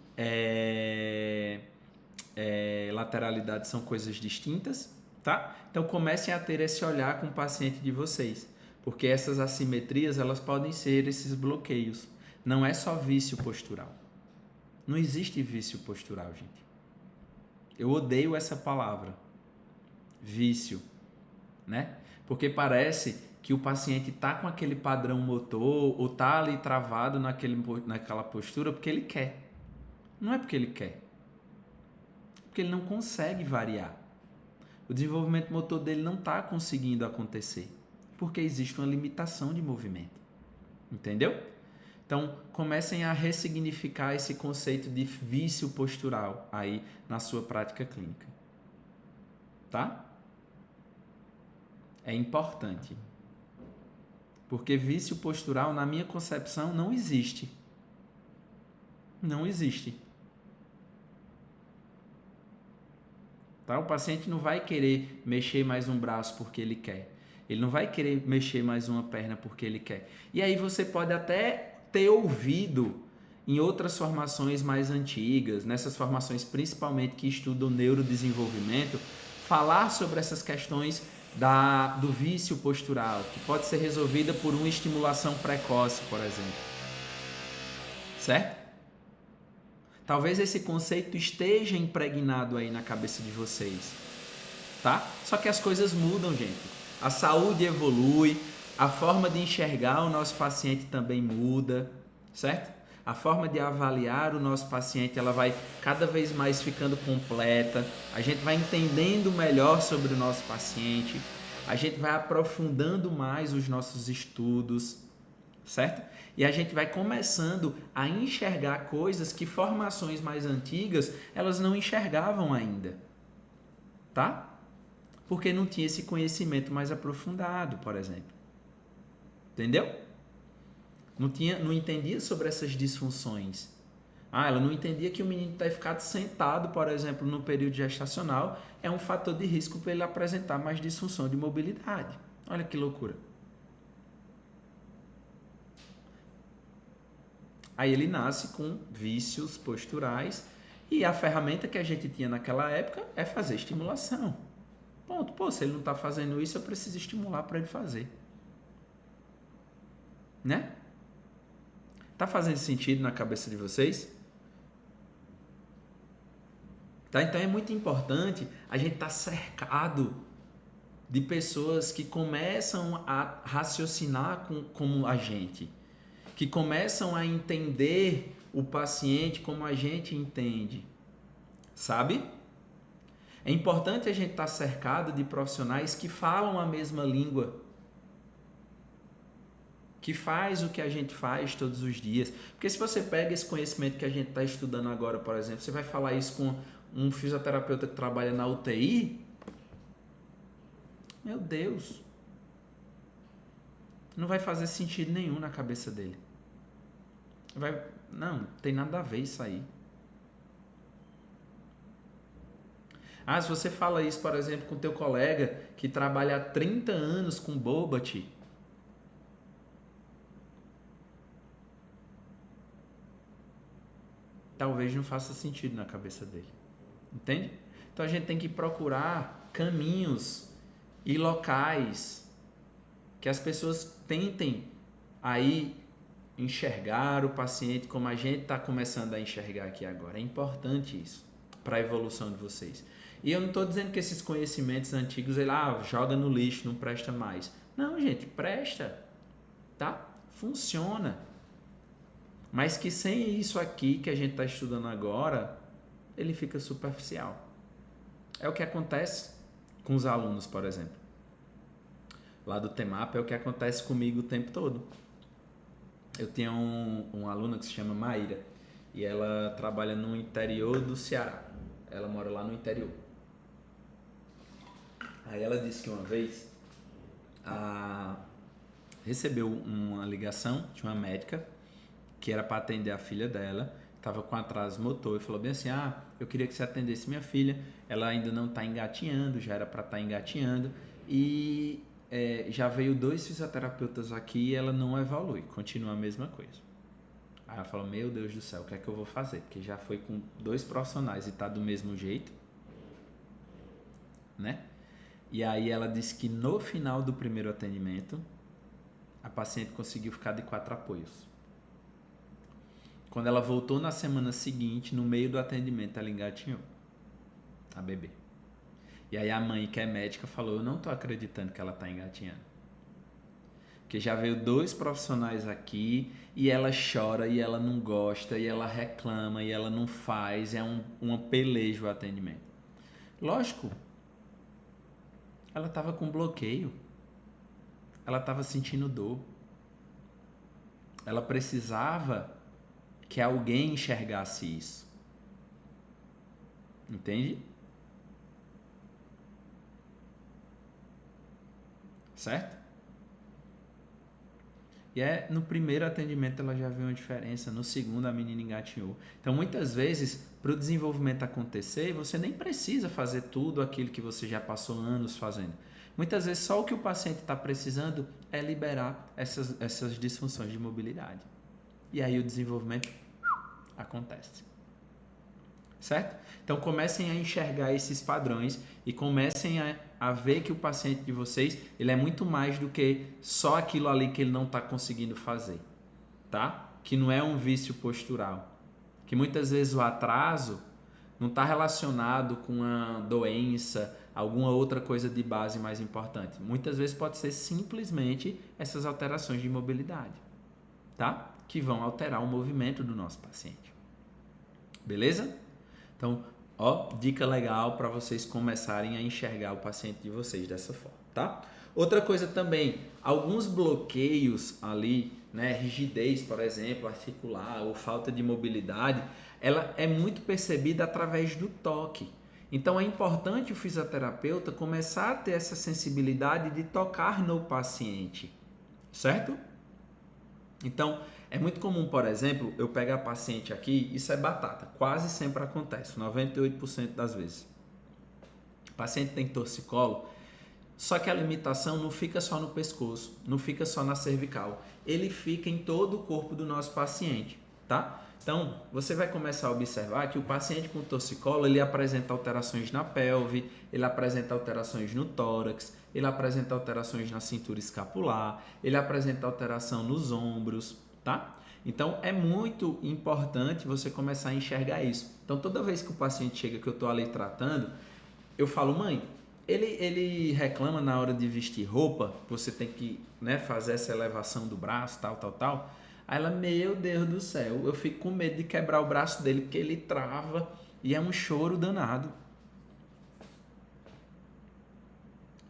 lateralidade são coisas distintas, tá? Então comecem a ter esse olhar com o paciente de vocês, porque essas assimetrias elas podem ser esses bloqueios. Não é só vício postural. Não existe vício postural, gente. Eu odeio essa palavra, vício, né? Porque parece que o paciente está com aquele padrão motor ou está ali travado naquela postura porque ele quer. Não é porque ele quer. Porque ele não consegue variar. O desenvolvimento motor dele não está conseguindo acontecer. Porque existe uma limitação de movimento. Entendeu? Então, comecem a ressignificar esse conceito de vício postural aí na sua prática clínica. Tá? É importante. Porque vício postural, na minha concepção, não existe. Não existe. Tá? O paciente não vai querer mexer mais um braço porque ele quer. Ele não vai querer mexer mais uma perna porque ele quer. E aí você pode até ter ouvido em outras formações mais antigas, nessas formações principalmente que estudam neurodesenvolvimento, falar sobre essas questões do vício postural, que pode ser resolvida por uma estimulação precoce, por exemplo. Certo? Talvez esse conceito esteja impregnado aí na cabeça de vocês, tá? Só que as coisas mudam, gente. A saúde evolui, a forma de enxergar o nosso paciente também muda, certo? A forma de avaliar o nosso paciente, ela vai cada vez mais ficando completa. A gente vai entendendo melhor sobre o nosso paciente. A gente vai aprofundando mais os nossos estudos, certo? E a gente vai começando a enxergar coisas que formações mais antigas, elas não enxergavam ainda, tá? Porque não tinha esse conhecimento mais aprofundado, por exemplo. Entendeu? Não entendia sobre essas disfunções. Ela não entendia que o menino ter ficado sentado, por exemplo, no período gestacional, é um fator de risco para ele apresentar mais disfunção de mobilidade. Olha que loucura. Aí ele nasce com vícios posturais e a ferramenta que a gente tinha naquela época é fazer estimulação. Ponto. Pô, se ele não está fazendo isso, eu preciso estimular para ele fazer. Né? Tá fazendo sentido na cabeça de vocês? Tá? Então é muito importante a gente estar cercado de pessoas que começam a raciocinar como a gente, que começam a entender o paciente como a gente entende, sabe? É importante a gente estar cercado de profissionais que falam a mesma língua, que faz o que a gente faz todos os dias. Porque se você pega esse conhecimento que a gente está estudando agora, por exemplo, você vai falar isso com um fisioterapeuta que trabalha na UTI, meu Deus, não vai fazer sentido nenhum na cabeça dele. Não tem nada a ver isso aí. Se você fala isso, por exemplo, com teu colega que trabalha há 30 anos com Bobat, talvez não faça sentido na cabeça dele. Entende? Então a gente tem que procurar caminhos e locais que as pessoas tentem aí enxergar o paciente como a gente está começando a enxergar aqui agora. É importante isso para a evolução de vocês. E eu não estou dizendo que esses conhecimentos antigos, ele joga no lixo, não presta mais. Não, gente, presta, tá? Funciona. Mas que sem isso aqui que a gente está estudando agora, ele fica superficial. É o que acontece com os alunos, por exemplo. Lá do TEMAP é o que acontece comigo o tempo todo. Eu tenho uma aluna que se chama Maíra e ela trabalha no interior do Ceará. Ela mora lá no interior. Aí ela disse que uma vez recebeu uma ligação de uma médica que era para atender a filha dela, estava com atraso motor e falou bem assim, eu queria que você atendesse minha filha, ela ainda não está engatinhando, já era para estar engatinhando e já veio 2 fisioterapeutas aqui e ela não evolui, continua a mesma coisa. Aí ela falou, meu Deus do céu, o que é que eu vou fazer? Porque já foi com 2 profissionais e está do mesmo jeito, né? E aí ela disse que no final do primeiro atendimento, a paciente conseguiu ficar de 4 apoios. Quando ela voltou na semana seguinte, no meio do atendimento, ela engatinhou a bebê. E aí a mãe, que é médica, falou, eu não estou acreditando que ela está engatinhando. Porque já veio 2 profissionais aqui e ela chora e ela não gosta e ela reclama e ela não faz, é um pelejo o atendimento. Lógico, ela estava com bloqueio, ela estava sentindo dor. ela precisava que alguém enxergasse isso. Entende? Certo? E no primeiro atendimento ela já viu uma diferença, no segundo a menina engatinhou. Então muitas vezes, para o desenvolvimento acontecer, você nem precisa fazer tudo aquilo que você já passou anos fazendo. Muitas vezes só o que o paciente está precisando é liberar essas disfunções de mobilidade. E aí o desenvolvimento acontece. Certo? Então comecem a enxergar esses padrões e comecem a ver que o paciente de vocês, ele é muito mais do que só aquilo ali que ele não está conseguindo fazer, tá? Que não é um vício postural. Que muitas vezes o atraso não está relacionado com uma doença, alguma outra coisa de base mais importante. Muitas vezes pode ser simplesmente essas alterações de mobilidade, tá? Que vão alterar o movimento do nosso paciente. Beleza? Então, dica legal para vocês começarem a enxergar o paciente de vocês dessa forma, tá? Outra coisa também, alguns bloqueios ali, né, rigidez, por exemplo, articular ou falta de mobilidade, ela é muito percebida através do toque. Então, é importante o fisioterapeuta começar a ter essa sensibilidade de tocar no paciente, certo? Então, é muito comum, por exemplo, eu pegar paciente aqui, isso é batata, quase sempre acontece, 98% das vezes. O paciente tem torcicolo, só que a limitação não fica só no pescoço, não fica só na cervical, ele fica em todo o corpo do nosso paciente, tá? Então, você vai começar a observar que o paciente com torcicolo, ele apresenta alterações na pelve, ele apresenta alterações no tórax, ele apresenta alterações na cintura escapular, ele apresenta alteração nos ombros, tá? Então, é muito importante você começar a enxergar isso. Então, toda vez que o paciente chega, que eu estou ali tratando, eu falo, mãe, ele reclama na hora de vestir roupa, você tem que, né, fazer essa elevação do braço, tal. Aí ela, meu Deus do céu, eu fico com medo de quebrar o braço dele, porque ele trava e é um choro danado.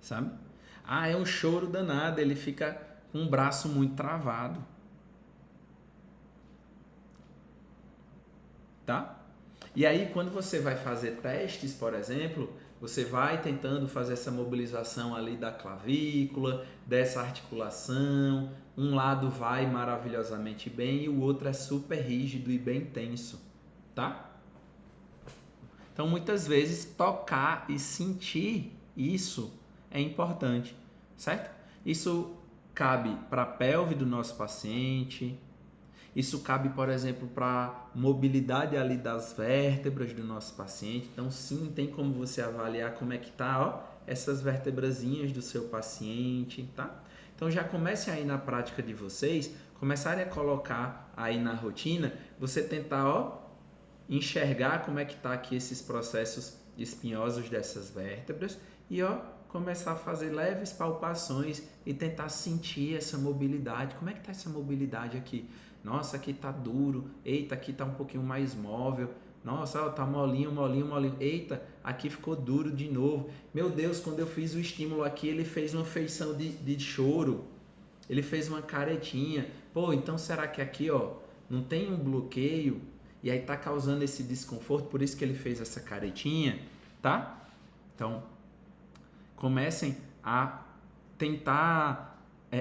Sabe? É um choro danado, ele fica com o braço muito travado. Tá? E aí, quando você vai fazer testes, por exemplo, você vai tentando fazer essa mobilização ali da clavícula, dessa articulação. Um lado vai maravilhosamente bem e o outro é super rígido e bem tenso, tá? Então, muitas vezes, tocar e sentir isso é importante, certo? Isso cabe para a pelve do nosso paciente. Isso cabe, por exemplo, para mobilidade ali das vértebras do nosso paciente. Então, sim, tem como você avaliar como é que tá, essas vértebrazinhas do seu paciente, tá? Então, já comece aí na prática de vocês, começarem a colocar aí na rotina, você tentar, enxergar como é que tá aqui esses processos espinhosos dessas vértebras e, começar a fazer leves palpações e tentar sentir essa mobilidade. Como é que tá essa mobilidade aqui? Nossa, aqui tá duro. Eita, aqui tá um pouquinho mais móvel. Nossa, tá molinho. Eita, aqui ficou duro de novo. Meu Deus, quando eu fiz o estímulo aqui, ele fez uma feição de choro. Ele fez uma caretinha. Pô, então será que aqui, não tem um bloqueio? E aí tá causando esse desconforto, por isso que ele fez essa caretinha, tá? Então, comecem a tentar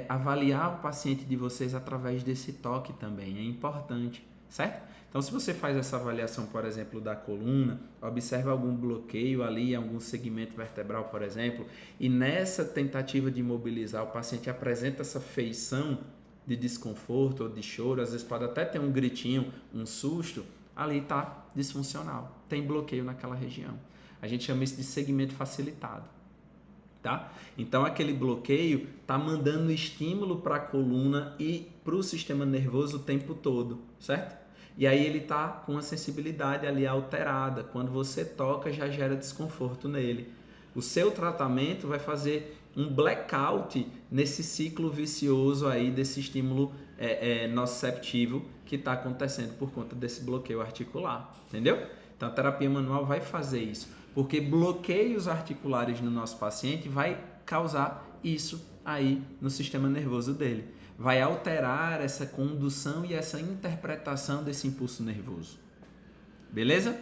avaliar o paciente de vocês através desse toque também, é importante, certo? Então, se você faz essa avaliação, por exemplo, da coluna, observa algum bloqueio ali, algum segmento vertebral, por exemplo, e nessa tentativa de mobilizar, o paciente apresenta essa feição de desconforto ou de choro, às vezes pode até ter um gritinho, um susto, ali está disfuncional, tem bloqueio naquela região. A gente chama isso de segmento facilitado. Tá? Então aquele bloqueio está mandando estímulo para a coluna e para o sistema nervoso o tempo todo, certo? E aí ele está com a sensibilidade ali alterada, quando você toca já gera desconforto nele. O seu tratamento vai fazer um blackout nesse ciclo vicioso aí desse estímulo nociceptivo que está acontecendo por conta desse bloqueio articular, entendeu? Então a terapia manual vai fazer isso. Porque bloqueios articulares no nosso paciente vai causar isso aí no sistema nervoso dele. vai alterar essa condução e essa interpretação desse impulso nervoso. Beleza?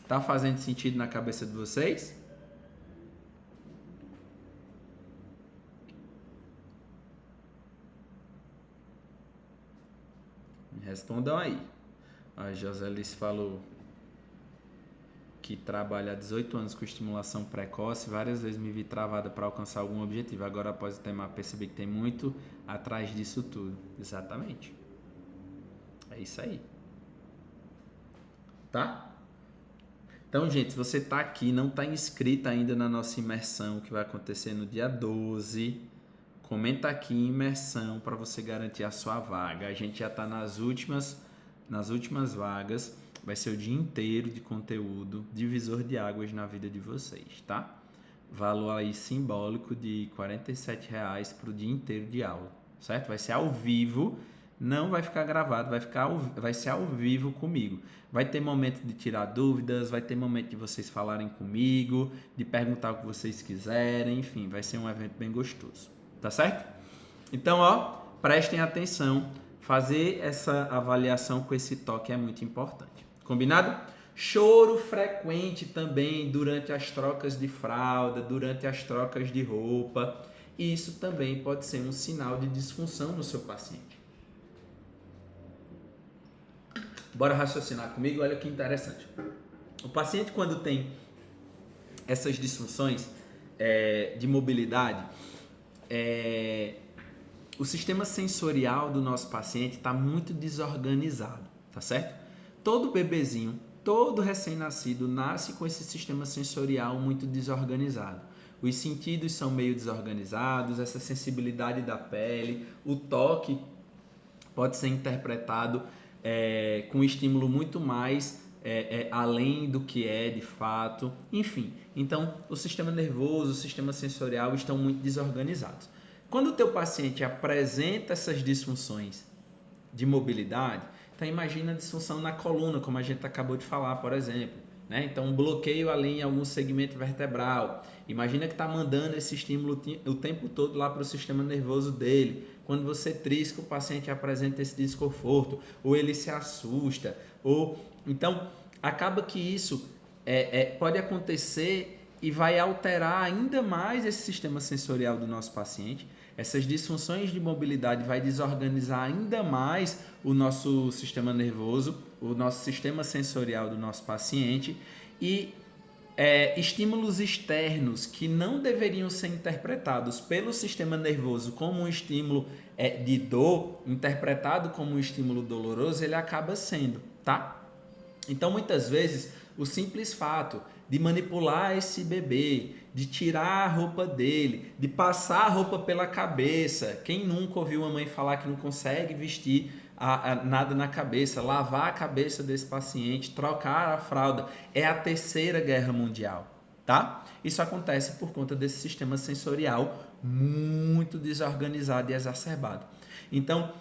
Tá fazendo sentido na cabeça de vocês? Me respondam aí. A Joselice falou que trabalha há 18 anos com estimulação precoce, várias vezes me vi travada para alcançar algum objetivo. Agora, após o tema, percebi que tem muito atrás disso tudo. Exatamente. É isso aí. Tá? Então, gente, se você está aqui, não está inscrito ainda na nossa imersão, que vai acontecer no dia 12, comenta aqui imersão para você garantir a sua vaga. A gente já está nas últimas vagas. Vai ser o dia inteiro de conteúdo, divisor de águas na vida de vocês, tá? Valor aí simbólico de R$ 47,00 para o dia inteiro de aula, certo? Vai ser ao vivo, não vai ficar gravado, vai ser ao vivo comigo. Vai ter momento de tirar dúvidas, vai ter momento de vocês falarem comigo, de perguntar o que vocês quiserem, enfim, vai ser um evento bem gostoso, tá certo? Então, ó, prestem atenção, fazer essa avaliação com esse toque é muito importante. Combinado? Choro frequente também durante as trocas de fralda, durante as trocas de roupa. Isso também pode ser um sinal de disfunção no seu paciente. Bora raciocinar comigo? Olha que interessante. O paciente, quando tem essas disfunções de mobilidade, o sistema sensorial do nosso paciente está muito desorganizado, tá certo? Todo bebezinho, todo recém-nascido nasce com esse sistema sensorial muito desorganizado. Os sentidos são meio desorganizados, essa sensibilidade da pele, o toque pode ser interpretado com um estímulo muito mais além do que é de fato. Enfim, então o sistema nervoso, o sistema sensorial estão muito desorganizados. Quando o teu paciente apresenta essas disfunções de mobilidade, então imagina a disfunção na coluna, como a gente acabou de falar, por exemplo, né? Então um bloqueio ali em algum segmento vertebral. Imagina que está mandando esse estímulo o tempo todo lá para o sistema nervoso dele. Quando você trisca, o paciente apresenta esse desconforto, ou ele se assusta, então acaba que isso pode acontecer e vai alterar ainda mais esse sistema sensorial do nosso paciente. Essas disfunções de mobilidade vai desorganizar ainda mais o nosso sistema nervoso, o nosso sistema sensorial do nosso paciente e estímulos externos que não deveriam ser interpretados pelo sistema nervoso como um estímulo de dor, interpretado como um estímulo doloroso, ele acaba sendo, tá? Então, muitas vezes, o simples fato de manipular esse bebê, de tirar a roupa dele, de passar a roupa pela cabeça. Quem nunca ouviu a mãe falar que não consegue vestir nada na cabeça, lavar a cabeça desse paciente, trocar a fralda, é a terceira guerra mundial, tá? Isso acontece por conta desse sistema sensorial muito desorganizado e exacerbado. Então,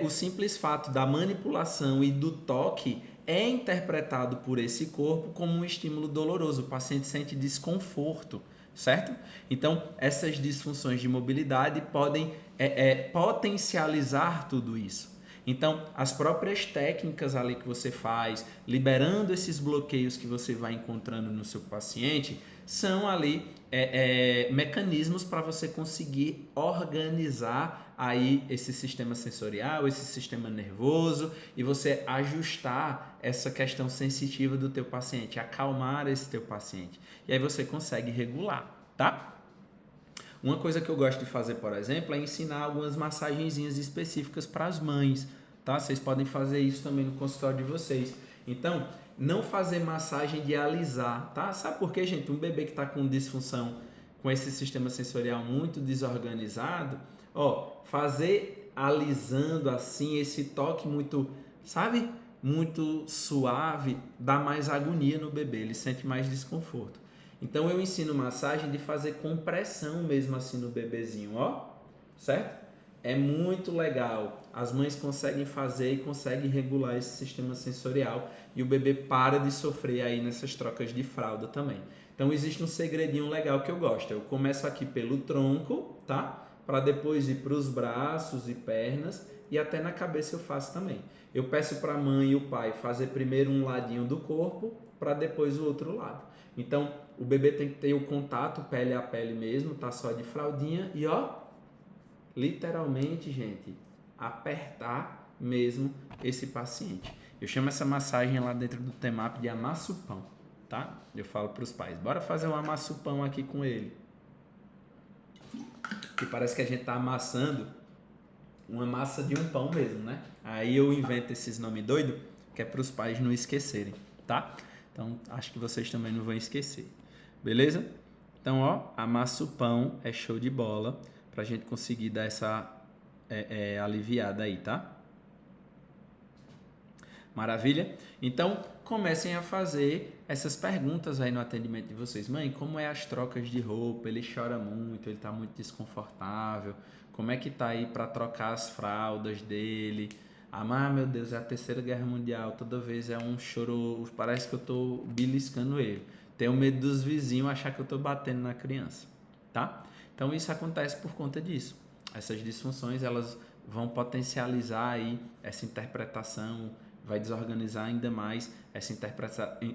o simples fato da manipulação e do toque é interpretado por esse corpo como um estímulo doloroso. O paciente sente desconforto, certo? Então, essas disfunções de mobilidade podem potencializar tudo isso. Então, as próprias técnicas ali que você faz, liberando esses bloqueios que você vai encontrando no seu paciente, são ali mecanismos para você conseguir organizar aí esse sistema sensorial, esse sistema nervoso e você ajustar essa questão sensitiva do teu paciente, acalmar esse teu paciente. E aí você consegue regular, tá? Uma coisa que eu gosto de fazer, por exemplo, é ensinar algumas massagenzinhas específicas para as mães, tá? Vocês podem fazer isso também no consultório de vocês. Então, não fazer massagem de alisar, tá? Sabe por quê, gente? Um bebê que está com disfunção, com esse sistema sensorial muito desorganizado, fazer alisando assim, esse toque muito, sabe? Muito suave, dá mais agonia no bebê, ele sente mais desconforto. Então eu ensino massagem de fazer compressão mesmo assim no bebezinho, certo? É muito legal. As mães conseguem fazer e conseguem regular esse sistema sensorial e o bebê para de sofrer aí nessas trocas de fralda também. Então existe um segredinho legal que eu gosto. Eu começo aqui pelo tronco, tá? para depois ir para os braços e pernas e até na cabeça eu faço também. Eu peço para a mãe e o pai fazer primeiro um ladinho do corpo para depois o outro lado. Então, o bebê tem que ter o contato pele a pele mesmo, tá só de fraldinha e ó, literalmente, gente, apertar mesmo esse paciente. Eu chamo essa massagem lá dentro do Temap de amassupão, tá? Eu falo para os pais, bora fazer um amassupão aqui com ele. Que parece que a gente tá amassando uma massa de um pão mesmo, né? Aí eu invento esses nomes doidos, que é para os pais não esquecerem, tá? Então, acho que vocês também não vão esquecer. Beleza? Então, ó, amassa o pão, é show de bola, pra gente conseguir dar essa aliviada aí, tá? Maravilha? Então, comecem a fazer essas perguntas aí no atendimento de vocês. Mãe, como é as trocas de roupa? Ele chora muito, ele tá muito desconfortável. Como é que tá aí para trocar as fraldas dele? Ah, meu Deus, é a Terceira Guerra Mundial. Toda vez é um choro, parece que eu tô beliscando ele. Tenho medo dos vizinhos achar que eu tô batendo na criança, tá? Então, isso acontece por conta disso. Essas disfunções, elas vão potencializar aí essa interpretação, vai desorganizar ainda mais essa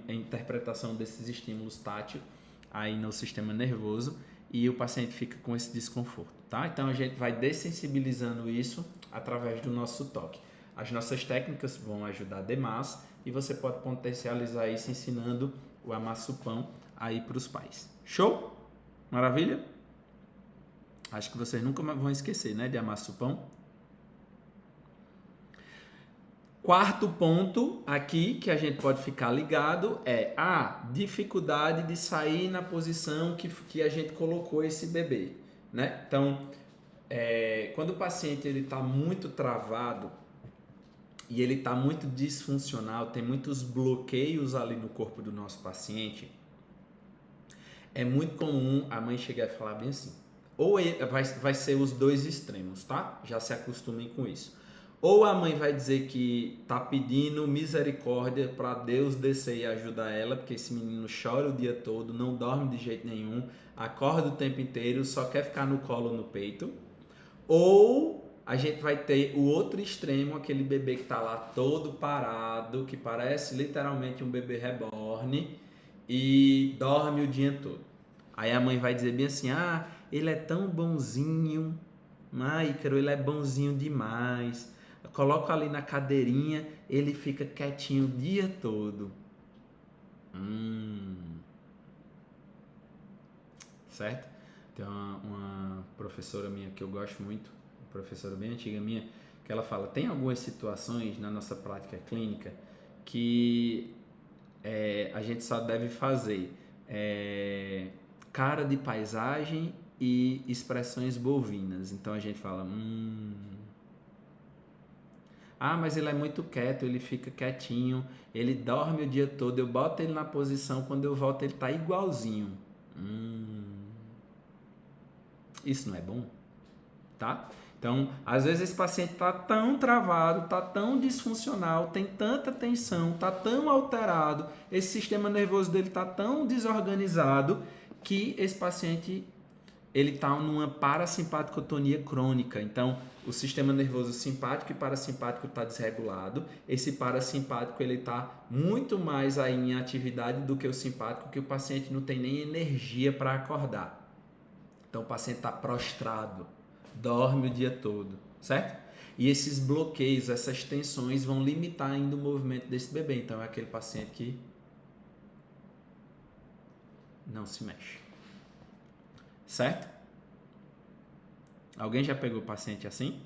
interpretação desses estímulos táteis aí no sistema nervoso e o paciente fica com esse desconforto, tá? Então a gente vai dessensibilizando isso através do nosso toque. As nossas técnicas vão ajudar demais e você pode potencializar isso ensinando o amassupão aí para os pais. Show? Maravilha? Acho que vocês nunca vão esquecer, né, de amassupão. Quarto ponto aqui que a gente pode ficar ligado é a dificuldade de sair na posição que a gente colocou esse bebê, né? Então, quando o paciente está muito travado e ele está muito disfuncional, tem muitos bloqueios ali no corpo do nosso paciente, é muito comum a mãe chegar e falar bem assim, ou vai ser os dois extremos, tá? Já se acostumem com isso. Ou a mãe vai dizer que tá pedindo misericórdia para Deus descer e ajudar ela, porque esse menino chora o dia todo, não dorme de jeito nenhum, acorda o tempo inteiro, só quer ficar no colo ou no peito. Ou a gente vai ter o outro extremo, aquele bebê que tá lá todo parado, que parece literalmente um bebê reborn e dorme o dia todo. Aí a mãe vai dizer bem assim, ah, ele é tão bonzinho, Ícaro, ele é bonzinho demais. Coloco ali na cadeirinha, ele fica quietinho o dia todo. Certo? Tem uma professora minha que eu gosto muito, uma professora bem antiga minha, que ela fala, tem algumas situações na nossa prática clínica que a gente só deve fazer cara de paisagem e expressões bovinas. Então a gente fala, mas ele é muito quieto, ele fica quietinho, ele dorme o dia todo, eu boto ele na posição, quando eu volto ele tá igualzinho. Isso não é bom, tá? Então, às vezes esse paciente tá tão travado, tá tão disfuncional, tem tanta tensão, tá tão alterado, esse sistema nervoso dele tá tão desorganizado que esse paciente ele está numa parasimpaticotonia crônica. Então, o sistema nervoso simpático e parasimpático está desregulado. Esse parasimpático ele está muito mais aí em atividade do que o simpático, que o paciente não tem nem energia para acordar. Então, o paciente está prostrado, dorme o dia todo, certo? E esses bloqueios, essas tensões vão limitar ainda o movimento desse bebê. Então, é aquele paciente que não se mexe. Certo? Alguém já pegou paciente assim?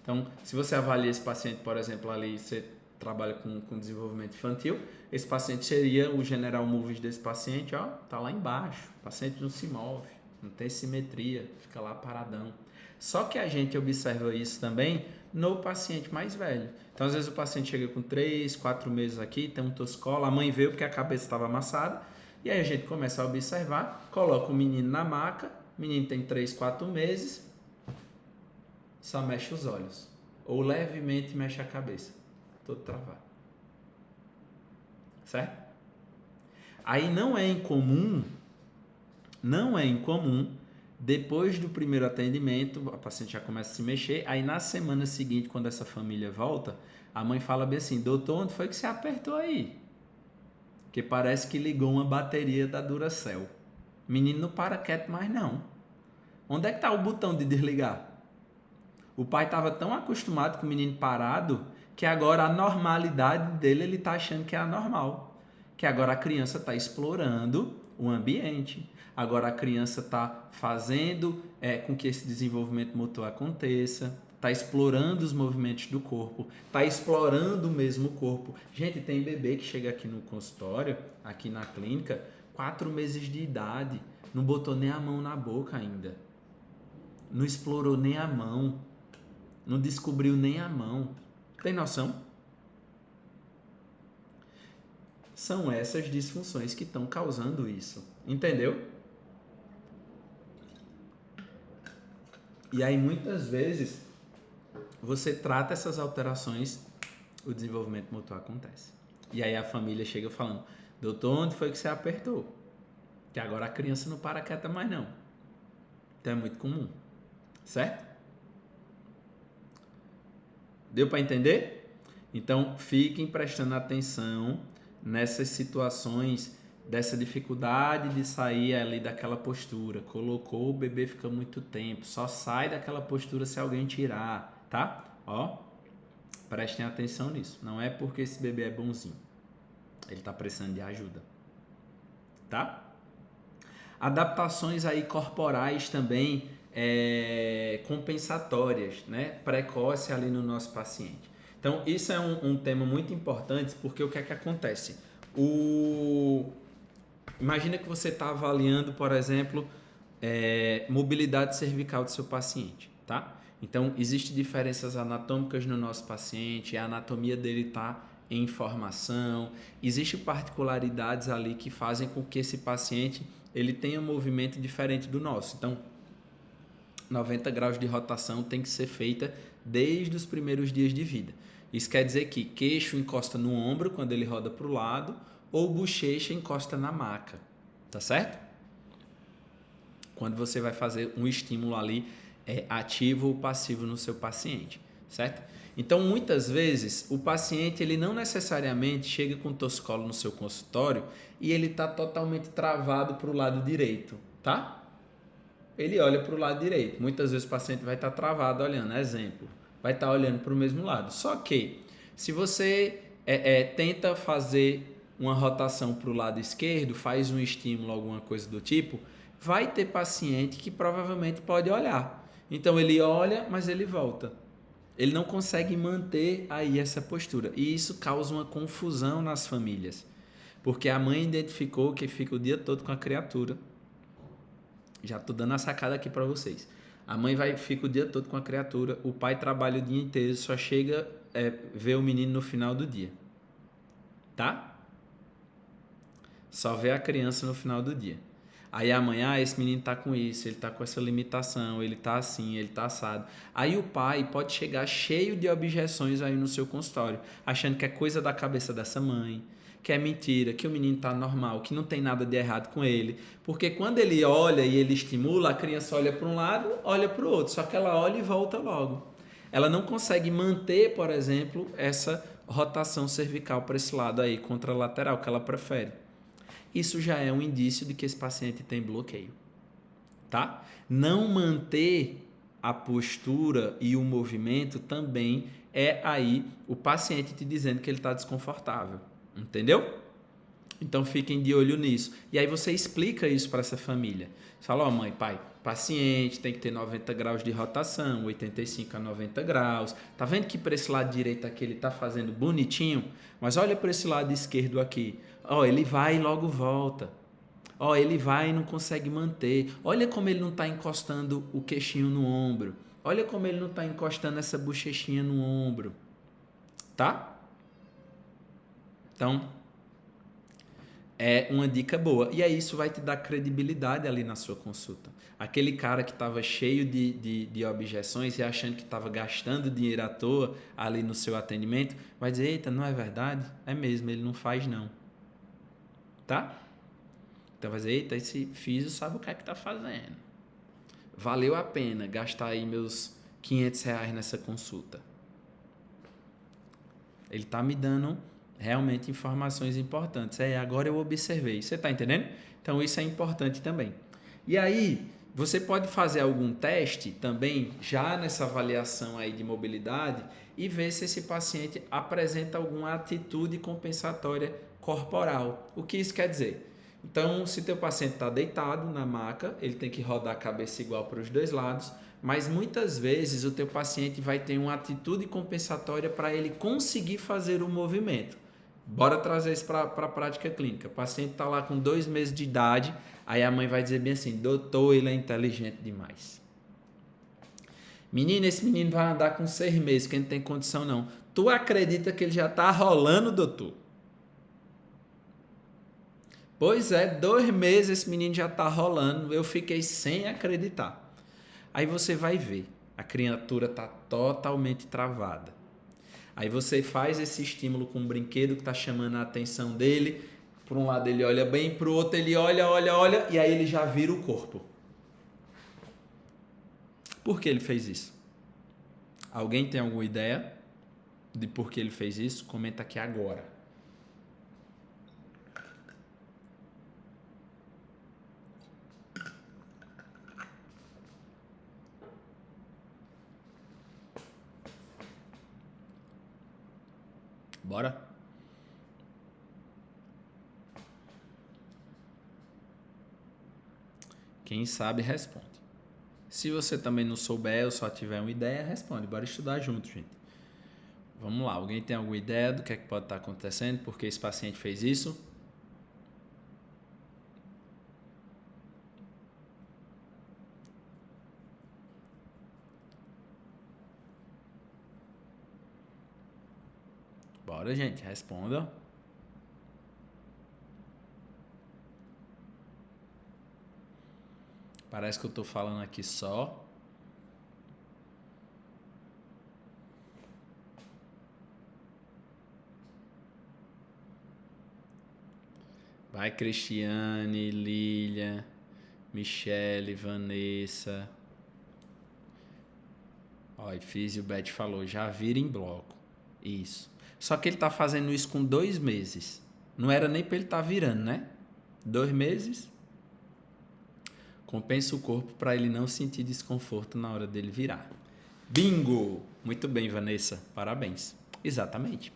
Então, se você avalia esse paciente, por exemplo, ali você trabalha com desenvolvimento infantil, esse paciente seria o general moves desse paciente, ó, tá lá embaixo. O paciente não se move, não tem simetria, fica lá paradão. Só que a gente observa isso também no paciente mais velho. Então, às vezes o paciente chega com 3, 4 meses aqui, tem um toscolo, a mãe veio porque a cabeça estava amassada, e aí a gente começa a observar, coloca o menino na maca, o menino tem 3, 4 meses, só mexe os olhos. Ou levemente mexe a cabeça. Todo travado. Certo? Aí não é incomum Depois do primeiro atendimento, a paciente já começa a se mexer. Aí na semana seguinte, quando essa família volta, a mãe fala bem assim: doutor, onde foi que você apertou aí? Porque parece que ligou uma bateria da Duracell. Menino não para quieto mais não. Onde é que está o botão de desligar? O pai estava tão acostumado com o menino parado que agora a normalidade dele ele está achando que é anormal. Que agora a criança está explorando o ambiente. Agora a criança está fazendo com que esse desenvolvimento motor aconteça. Está explorando os movimentos do corpo. Está explorando mesmo o corpo. Gente, tem bebê que chega aqui no consultório, aqui na clínica, 4 meses de idade. Não botou nem a mão na boca ainda. Não explorou nem a mão. Não descobriu nem a mão. Tem noção? São essas disfunções que estão causando isso. Entendeu? E aí, muitas vezes, você trata essas alterações, o desenvolvimento motor acontece. E aí a família chega falando: doutor, onde foi que você apertou? Que agora a criança não para quieta mais não. Então é muito comum. Certo? Deu para entender? Então, fiquem prestando atenção nessas situações dessa dificuldade de sair ali daquela postura. Colocou, o bebê fica muito tempo. Só sai daquela postura se alguém tirar, tá? Ó, prestem atenção nisso. Não é porque esse bebê é bonzinho. Ele está precisando de ajuda. Tá? Adaptações aí corporais também compensatórias, né? Precoce ali no nosso paciente. Então, isso é um tema muito importante, porque o que é que acontece? Imagina que você está avaliando, por exemplo, mobilidade cervical do seu paciente, tá? Então, existem diferenças anatômicas no nosso paciente, a anatomia dele está em formação, existem particularidades ali que fazem com que esse paciente ele tenha um movimento diferente do nosso. Então, 90 graus de rotação tem que ser feita desde os primeiros dias de vida. Isso quer dizer que queixo encosta no ombro quando ele roda para o lado ou bochecha encosta na maca, tá certo? Quando você vai fazer um estímulo ali ativo ou passivo no seu paciente, certo? Então, muitas vezes, o paciente ele não necessariamente chega com torcicolo no seu consultório e ele está totalmente travado para o lado direito, tá? Ele olha para o lado direito. Muitas vezes o paciente vai estar travado olhando, exemplo, vai estar olhando para o mesmo lado. Só que, se você tenta fazer uma rotação para o lado esquerdo, faz um estímulo, alguma coisa do tipo, vai ter paciente que provavelmente pode olhar. Então, ele olha, mas ele volta. Ele não consegue manter aí essa postura. E isso causa uma confusão nas famílias. Porque a mãe identificou que fica o dia todo com a criatura. Já estou dando a sacada aqui para vocês. A mãe fica o dia todo com a criatura, o pai trabalha o dia inteiro, só chega ver o menino no final do dia. Tá? Só vê a criança no final do dia. Aí amanhã esse menino tá com isso, ele tá com essa limitação, ele tá assim, ele tá assado. Aí o pai pode chegar cheio de objeções aí no seu consultório, achando que é coisa da cabeça dessa mãe, que é mentira, que o menino tá normal, que não tem nada de errado com ele. Porque quando ele olha e ele estimula, a criança olha para um lado, olha para o outro, só que ela olha e volta logo. Ela não consegue manter, por exemplo, essa rotação cervical para esse lado aí, contralateral, que ela prefere. Isso já é um indício de que esse paciente tem bloqueio, tá? Não manter a postura e o movimento também é aí o paciente te dizendo que ele está desconfortável, entendeu? Então fiquem de olho nisso. E aí você explica isso para essa família. Você fala, ó, mãe, pai, paciente tem que ter 90 graus de rotação, 85 a 90 graus. Tá vendo que para esse lado direito aqui ele tá fazendo bonitinho? Mas olha para esse lado esquerdo aqui. Ó, ele vai e logo volta. Ó, ele vai e não consegue manter. Olha como ele não está encostando o queixinho no ombro. Olha como ele não está encostando essa bochechinha no ombro. Tá? Então, é uma dica boa. E aí isso vai te dar credibilidade ali na sua consulta. Aquele cara que estava cheio de objeções e achando que estava gastando dinheiro à toa ali no seu atendimento, vai dizer, eita, não é verdade? É mesmo, ele não faz não. Tá? Então vai dizer, eita, esse físio sabe o que é que tá fazendo. valeu a pena gastar aí meus R$ 500 nessa consulta. Ele está me dando realmente informações importantes. Agora eu observei. Você está entendendo? Então isso é importante também. E aí, você pode fazer algum teste também, já nessa avaliação aí de mobilidade, e ver se esse paciente apresenta alguma atitude compensatória corporal. O que isso quer dizer? Então, se teu paciente está deitado na maca, ele tem que rodar a cabeça igual para os dois lados, mas muitas vezes o teu paciente vai ter uma atitude compensatória para ele conseguir fazer o movimento. Bora trazer isso para a prática clínica. O paciente está lá com 2 meses de idade, aí a mãe vai dizer bem assim, doutor, ele é inteligente demais. Menino, esse menino vai andar com 6 meses, que não tem condição não. Tu acredita que ele já está rolando, doutor? Pois é, 2 meses esse menino já está rolando, eu fiquei sem acreditar. Aí você vai ver, a criatura está totalmente travada. Aí você faz esse estímulo com um brinquedo que está chamando a atenção dele. Por um lado ele olha bem, para o outro ele olha, e aí ele já vira o corpo. Por que ele fez isso? Alguém tem alguma ideia de por que ele fez isso? Comenta aqui agora. Bora? Quem sabe responde. Se você também não souber ou só tiver uma ideia, responde. Bora estudar junto, gente. Vamos lá. Alguém tem alguma ideia do que é que pode estar acontecendo? Por que esse paciente fez isso? Bora, gente. Responda. Parece que eu estou falando aqui só. Vai, Cristiane, Lilian, Michele, Vanessa. Ó, e Físio Beth falou, já vira em bloco. Isso. Só que ele tá fazendo isso com 2 meses. Não era nem para ele estar virando, né? 2 meses. Compensa o corpo para ele não sentir desconforto na hora dele virar. Bingo! Muito bem, Vanessa. Parabéns. Exatamente.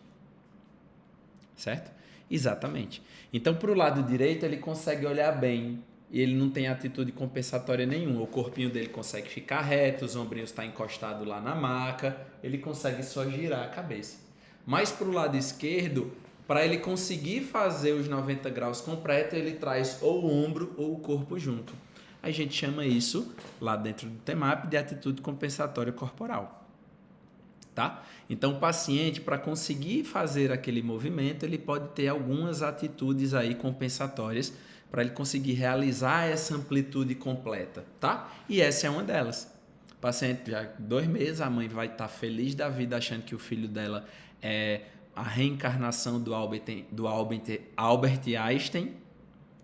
Certo? Exatamente. Então, para o lado direito, ele consegue olhar bem. E ele não tem atitude compensatória nenhuma. O corpinho dele consegue ficar reto, os ombrinhos estão encostados lá na maca. Ele consegue só girar a cabeça. Mas para o lado esquerdo, para ele conseguir fazer os 90 graus completo, ele traz ou o ombro ou o corpo junto. A gente chama isso, lá dentro do TEMAP, de atitude compensatória corporal. Tá? Então, o paciente, para conseguir fazer aquele movimento, ele pode ter algumas atitudes aí compensatórias para ele conseguir realizar essa amplitude completa, tá? E essa é uma delas. O paciente já 2 meses, a mãe vai estar feliz da vida achando que o filho dela é a reencarnação do Albert Einstein,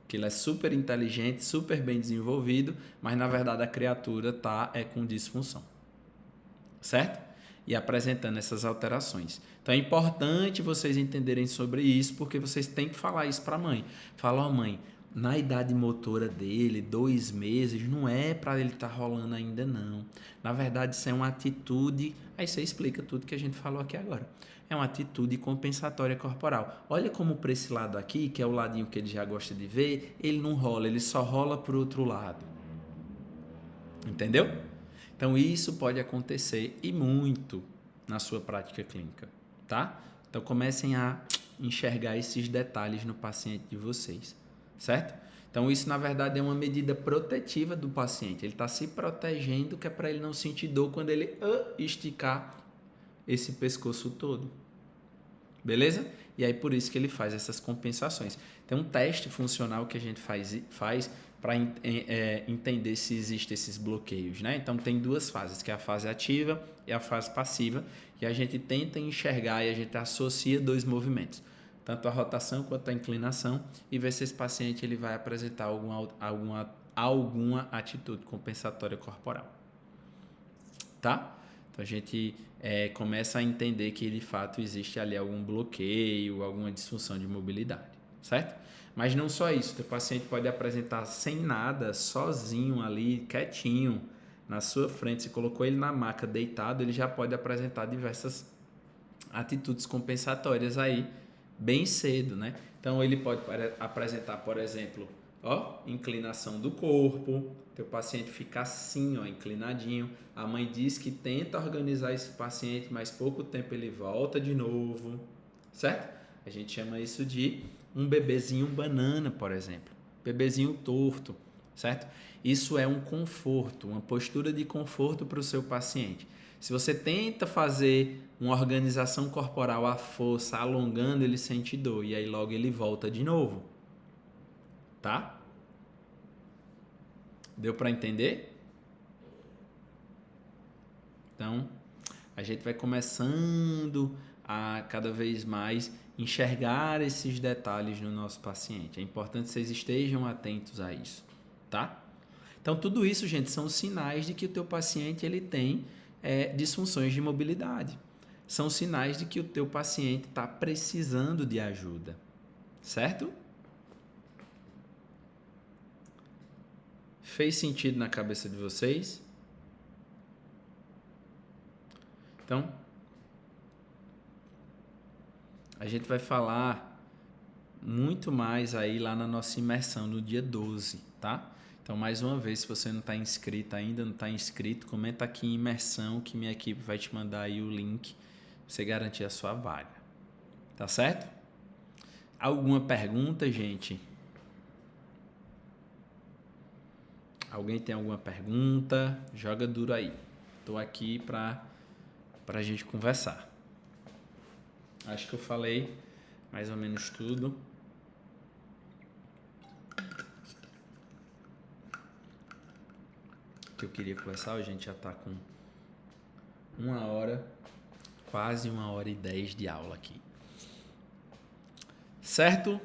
que ele é super inteligente, super bem desenvolvido, mas na verdade a criatura tá com disfunção. Certo? E apresentando essas alterações. Então é importante vocês entenderem sobre isso, porque vocês têm que falar isso para a mãe. Fala, ó mãe, na idade motora dele, 2 meses, não é para ele estar rolando ainda não. Na verdade, isso é uma atitude... Aí você explica tudo que a gente falou aqui agora. É uma atitude compensatória corporal. Olha como para esse lado aqui, que é o ladinho que ele já gosta de ver, ele não rola, ele só rola para o outro lado. Entendeu? Então, isso pode acontecer e muito na sua prática clínica, tá? Então, comecem a enxergar esses detalhes no paciente de vocês, certo? Então, isso, na verdade, é uma medida protetiva do paciente. Ele está se protegendo, que é para ele não sentir dor quando ele esticar esse pescoço todo. Beleza? E aí, por isso que ele faz essas compensações. Tem um teste funcional que a gente faz para entender se existem esses bloqueios, né? Então, tem 2 fases, que é a fase ativa e a fase passiva, e a gente tenta enxergar e a gente associa 2 movimentos, tanto a rotação quanto a inclinação, e ver se esse paciente ele vai apresentar alguma alguma atitude compensatória corporal. Tá? Então a gente começa a entender que de fato existe ali algum bloqueio, alguma disfunção de mobilidade, certo? Mas não só isso, o paciente pode apresentar sem nada, sozinho ali, quietinho, na sua frente. Você colocou ele na maca deitado, ele já pode apresentar diversas atitudes compensatórias aí bem cedo, né? Então ele pode apresentar, por exemplo, inclinação do corpo, teu paciente fica assim, inclinadinho. A mãe diz que tenta organizar esse paciente, mas pouco tempo ele volta de novo, certo? A gente chama isso de um bebezinho banana, por exemplo, bebezinho torto, certo? Isso é um conforto, uma postura de conforto para o seu paciente. Se você tenta fazer uma organização corporal à força, alongando, ele sente dor e aí logo ele volta de novo. Tá? Deu para entender? Então, a gente vai começando a cada vez mais enxergar esses detalhes no nosso paciente. É importante que vocês estejam atentos a isso, tá? Então, tudo isso, gente, são sinais de que o teu paciente ele tem disfunções de mobilidade. São sinais de que o teu paciente está precisando de ajuda, certo? Fez sentido na cabeça de vocês? Então, a gente vai falar muito mais aí lá na nossa imersão no dia 12, tá? Então, mais uma vez, se você não está inscrito ainda, não está inscrito, comenta aqui em imersão que minha equipe vai te mandar aí o link para você garantir a sua vaga. Tá certo? Alguma pergunta, gente? Alguém tem alguma pergunta? Joga duro aí. Tô aqui para a gente conversar. Acho que eu falei mais ou menos tudo. Que eu queria conversar, a gente já está com 1h, quase 1h10 de aula aqui. Certo?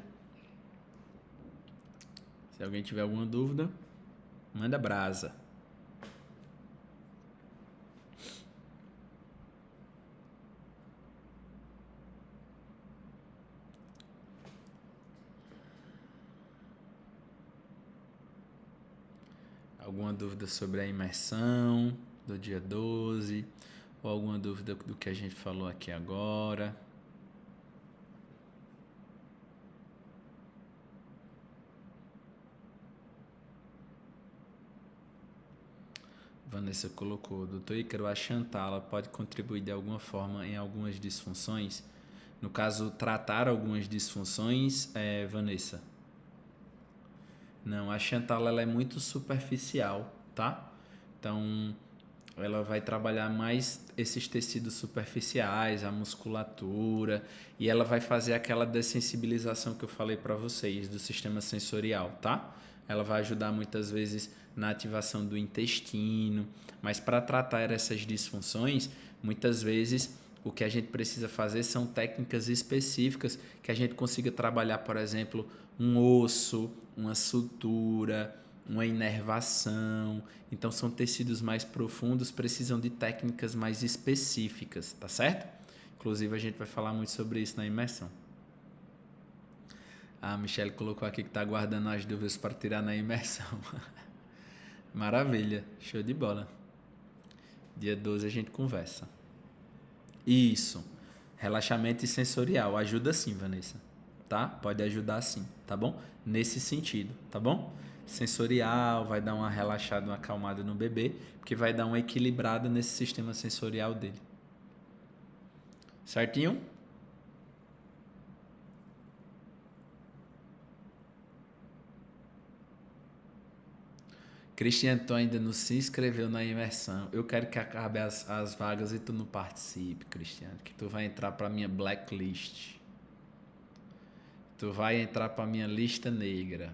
Se alguém tiver alguma dúvida, manda brasa. Alguma dúvida sobre a imersão do dia 12? Ou alguma dúvida do que a gente falou aqui agora? Vanessa colocou, doutor Ícaro, a Chantala pode contribuir de alguma forma em algumas disfunções? No caso, tratar algumas disfunções, Vanessa? Não, a Chantala ela é muito superficial, tá? Então, ela vai trabalhar mais esses tecidos superficiais, a musculatura, e ela vai fazer aquela dessensibilização que eu falei para vocês do sistema sensorial, tá? Ela vai ajudar muitas vezes na ativação do intestino, mas para tratar essas disfunções, muitas vezes o que a gente precisa fazer são técnicas específicas que a gente consiga trabalhar, por exemplo, um osso, uma sutura, uma inervação. Então são tecidos mais profundos, precisam de técnicas mais específicas, tá certo? Inclusive a gente vai falar muito sobre isso na imersão. A Michelle colocou aqui que está aguardando as dúvidas para tirar na imersão. Maravilha, show de bola. Dia 12 a gente conversa. Isso, relaxamento sensorial, ajuda sim, Vanessa, tá? Pode ajudar sim, tá bom? Nesse sentido, tá bom? Sensorial, vai dar uma relaxada, uma acalmada no bebê, porque vai dar uma equilibrada nesse sistema sensorial dele. Certinho? Cristiano, tu ainda não se inscreveu na imersão. Eu quero que acabe as vagas e tu não participe, Cristiano, que tu vai entrar para minha blacklist. Tu vai entrar para minha lista negra.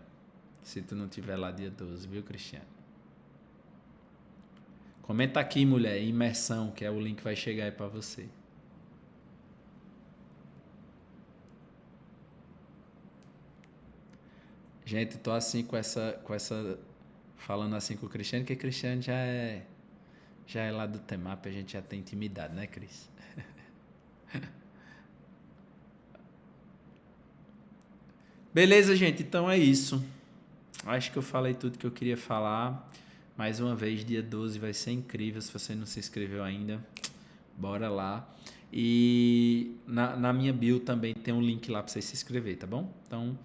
Se tu não tiver lá dia 12, viu, Cristiano? Comenta aqui, mulher, imersão, que é o link que vai chegar aí para você. Gente, tô assim com essa falando assim com o Cristiano, que o Cristiano já é lá do Temap, a gente já tem intimidade, né, Cris? Beleza, gente, então é isso. Acho que eu falei tudo que eu queria falar. Mais uma vez, dia 12 vai ser incrível. Se você não se inscreveu ainda, bora lá. E na minha bio também tem um link lá para você se inscrever, tá bom? Então,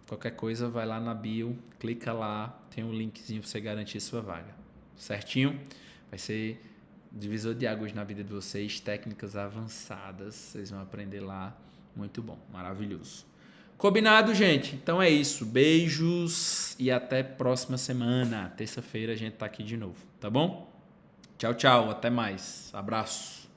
qualquer coisa, vai lá na bio, clica lá, tem um linkzinho para você garantir sua vaga. Certinho? Vai ser divisor de águas na vida de vocês, técnicas avançadas. Vocês vão aprender lá. Muito bom, maravilhoso. Combinado, gente? Então é isso. Beijos e até próxima semana. Terça-feira a gente tá aqui de novo, tá bom? Tchau, tchau. Até mais. Abraço.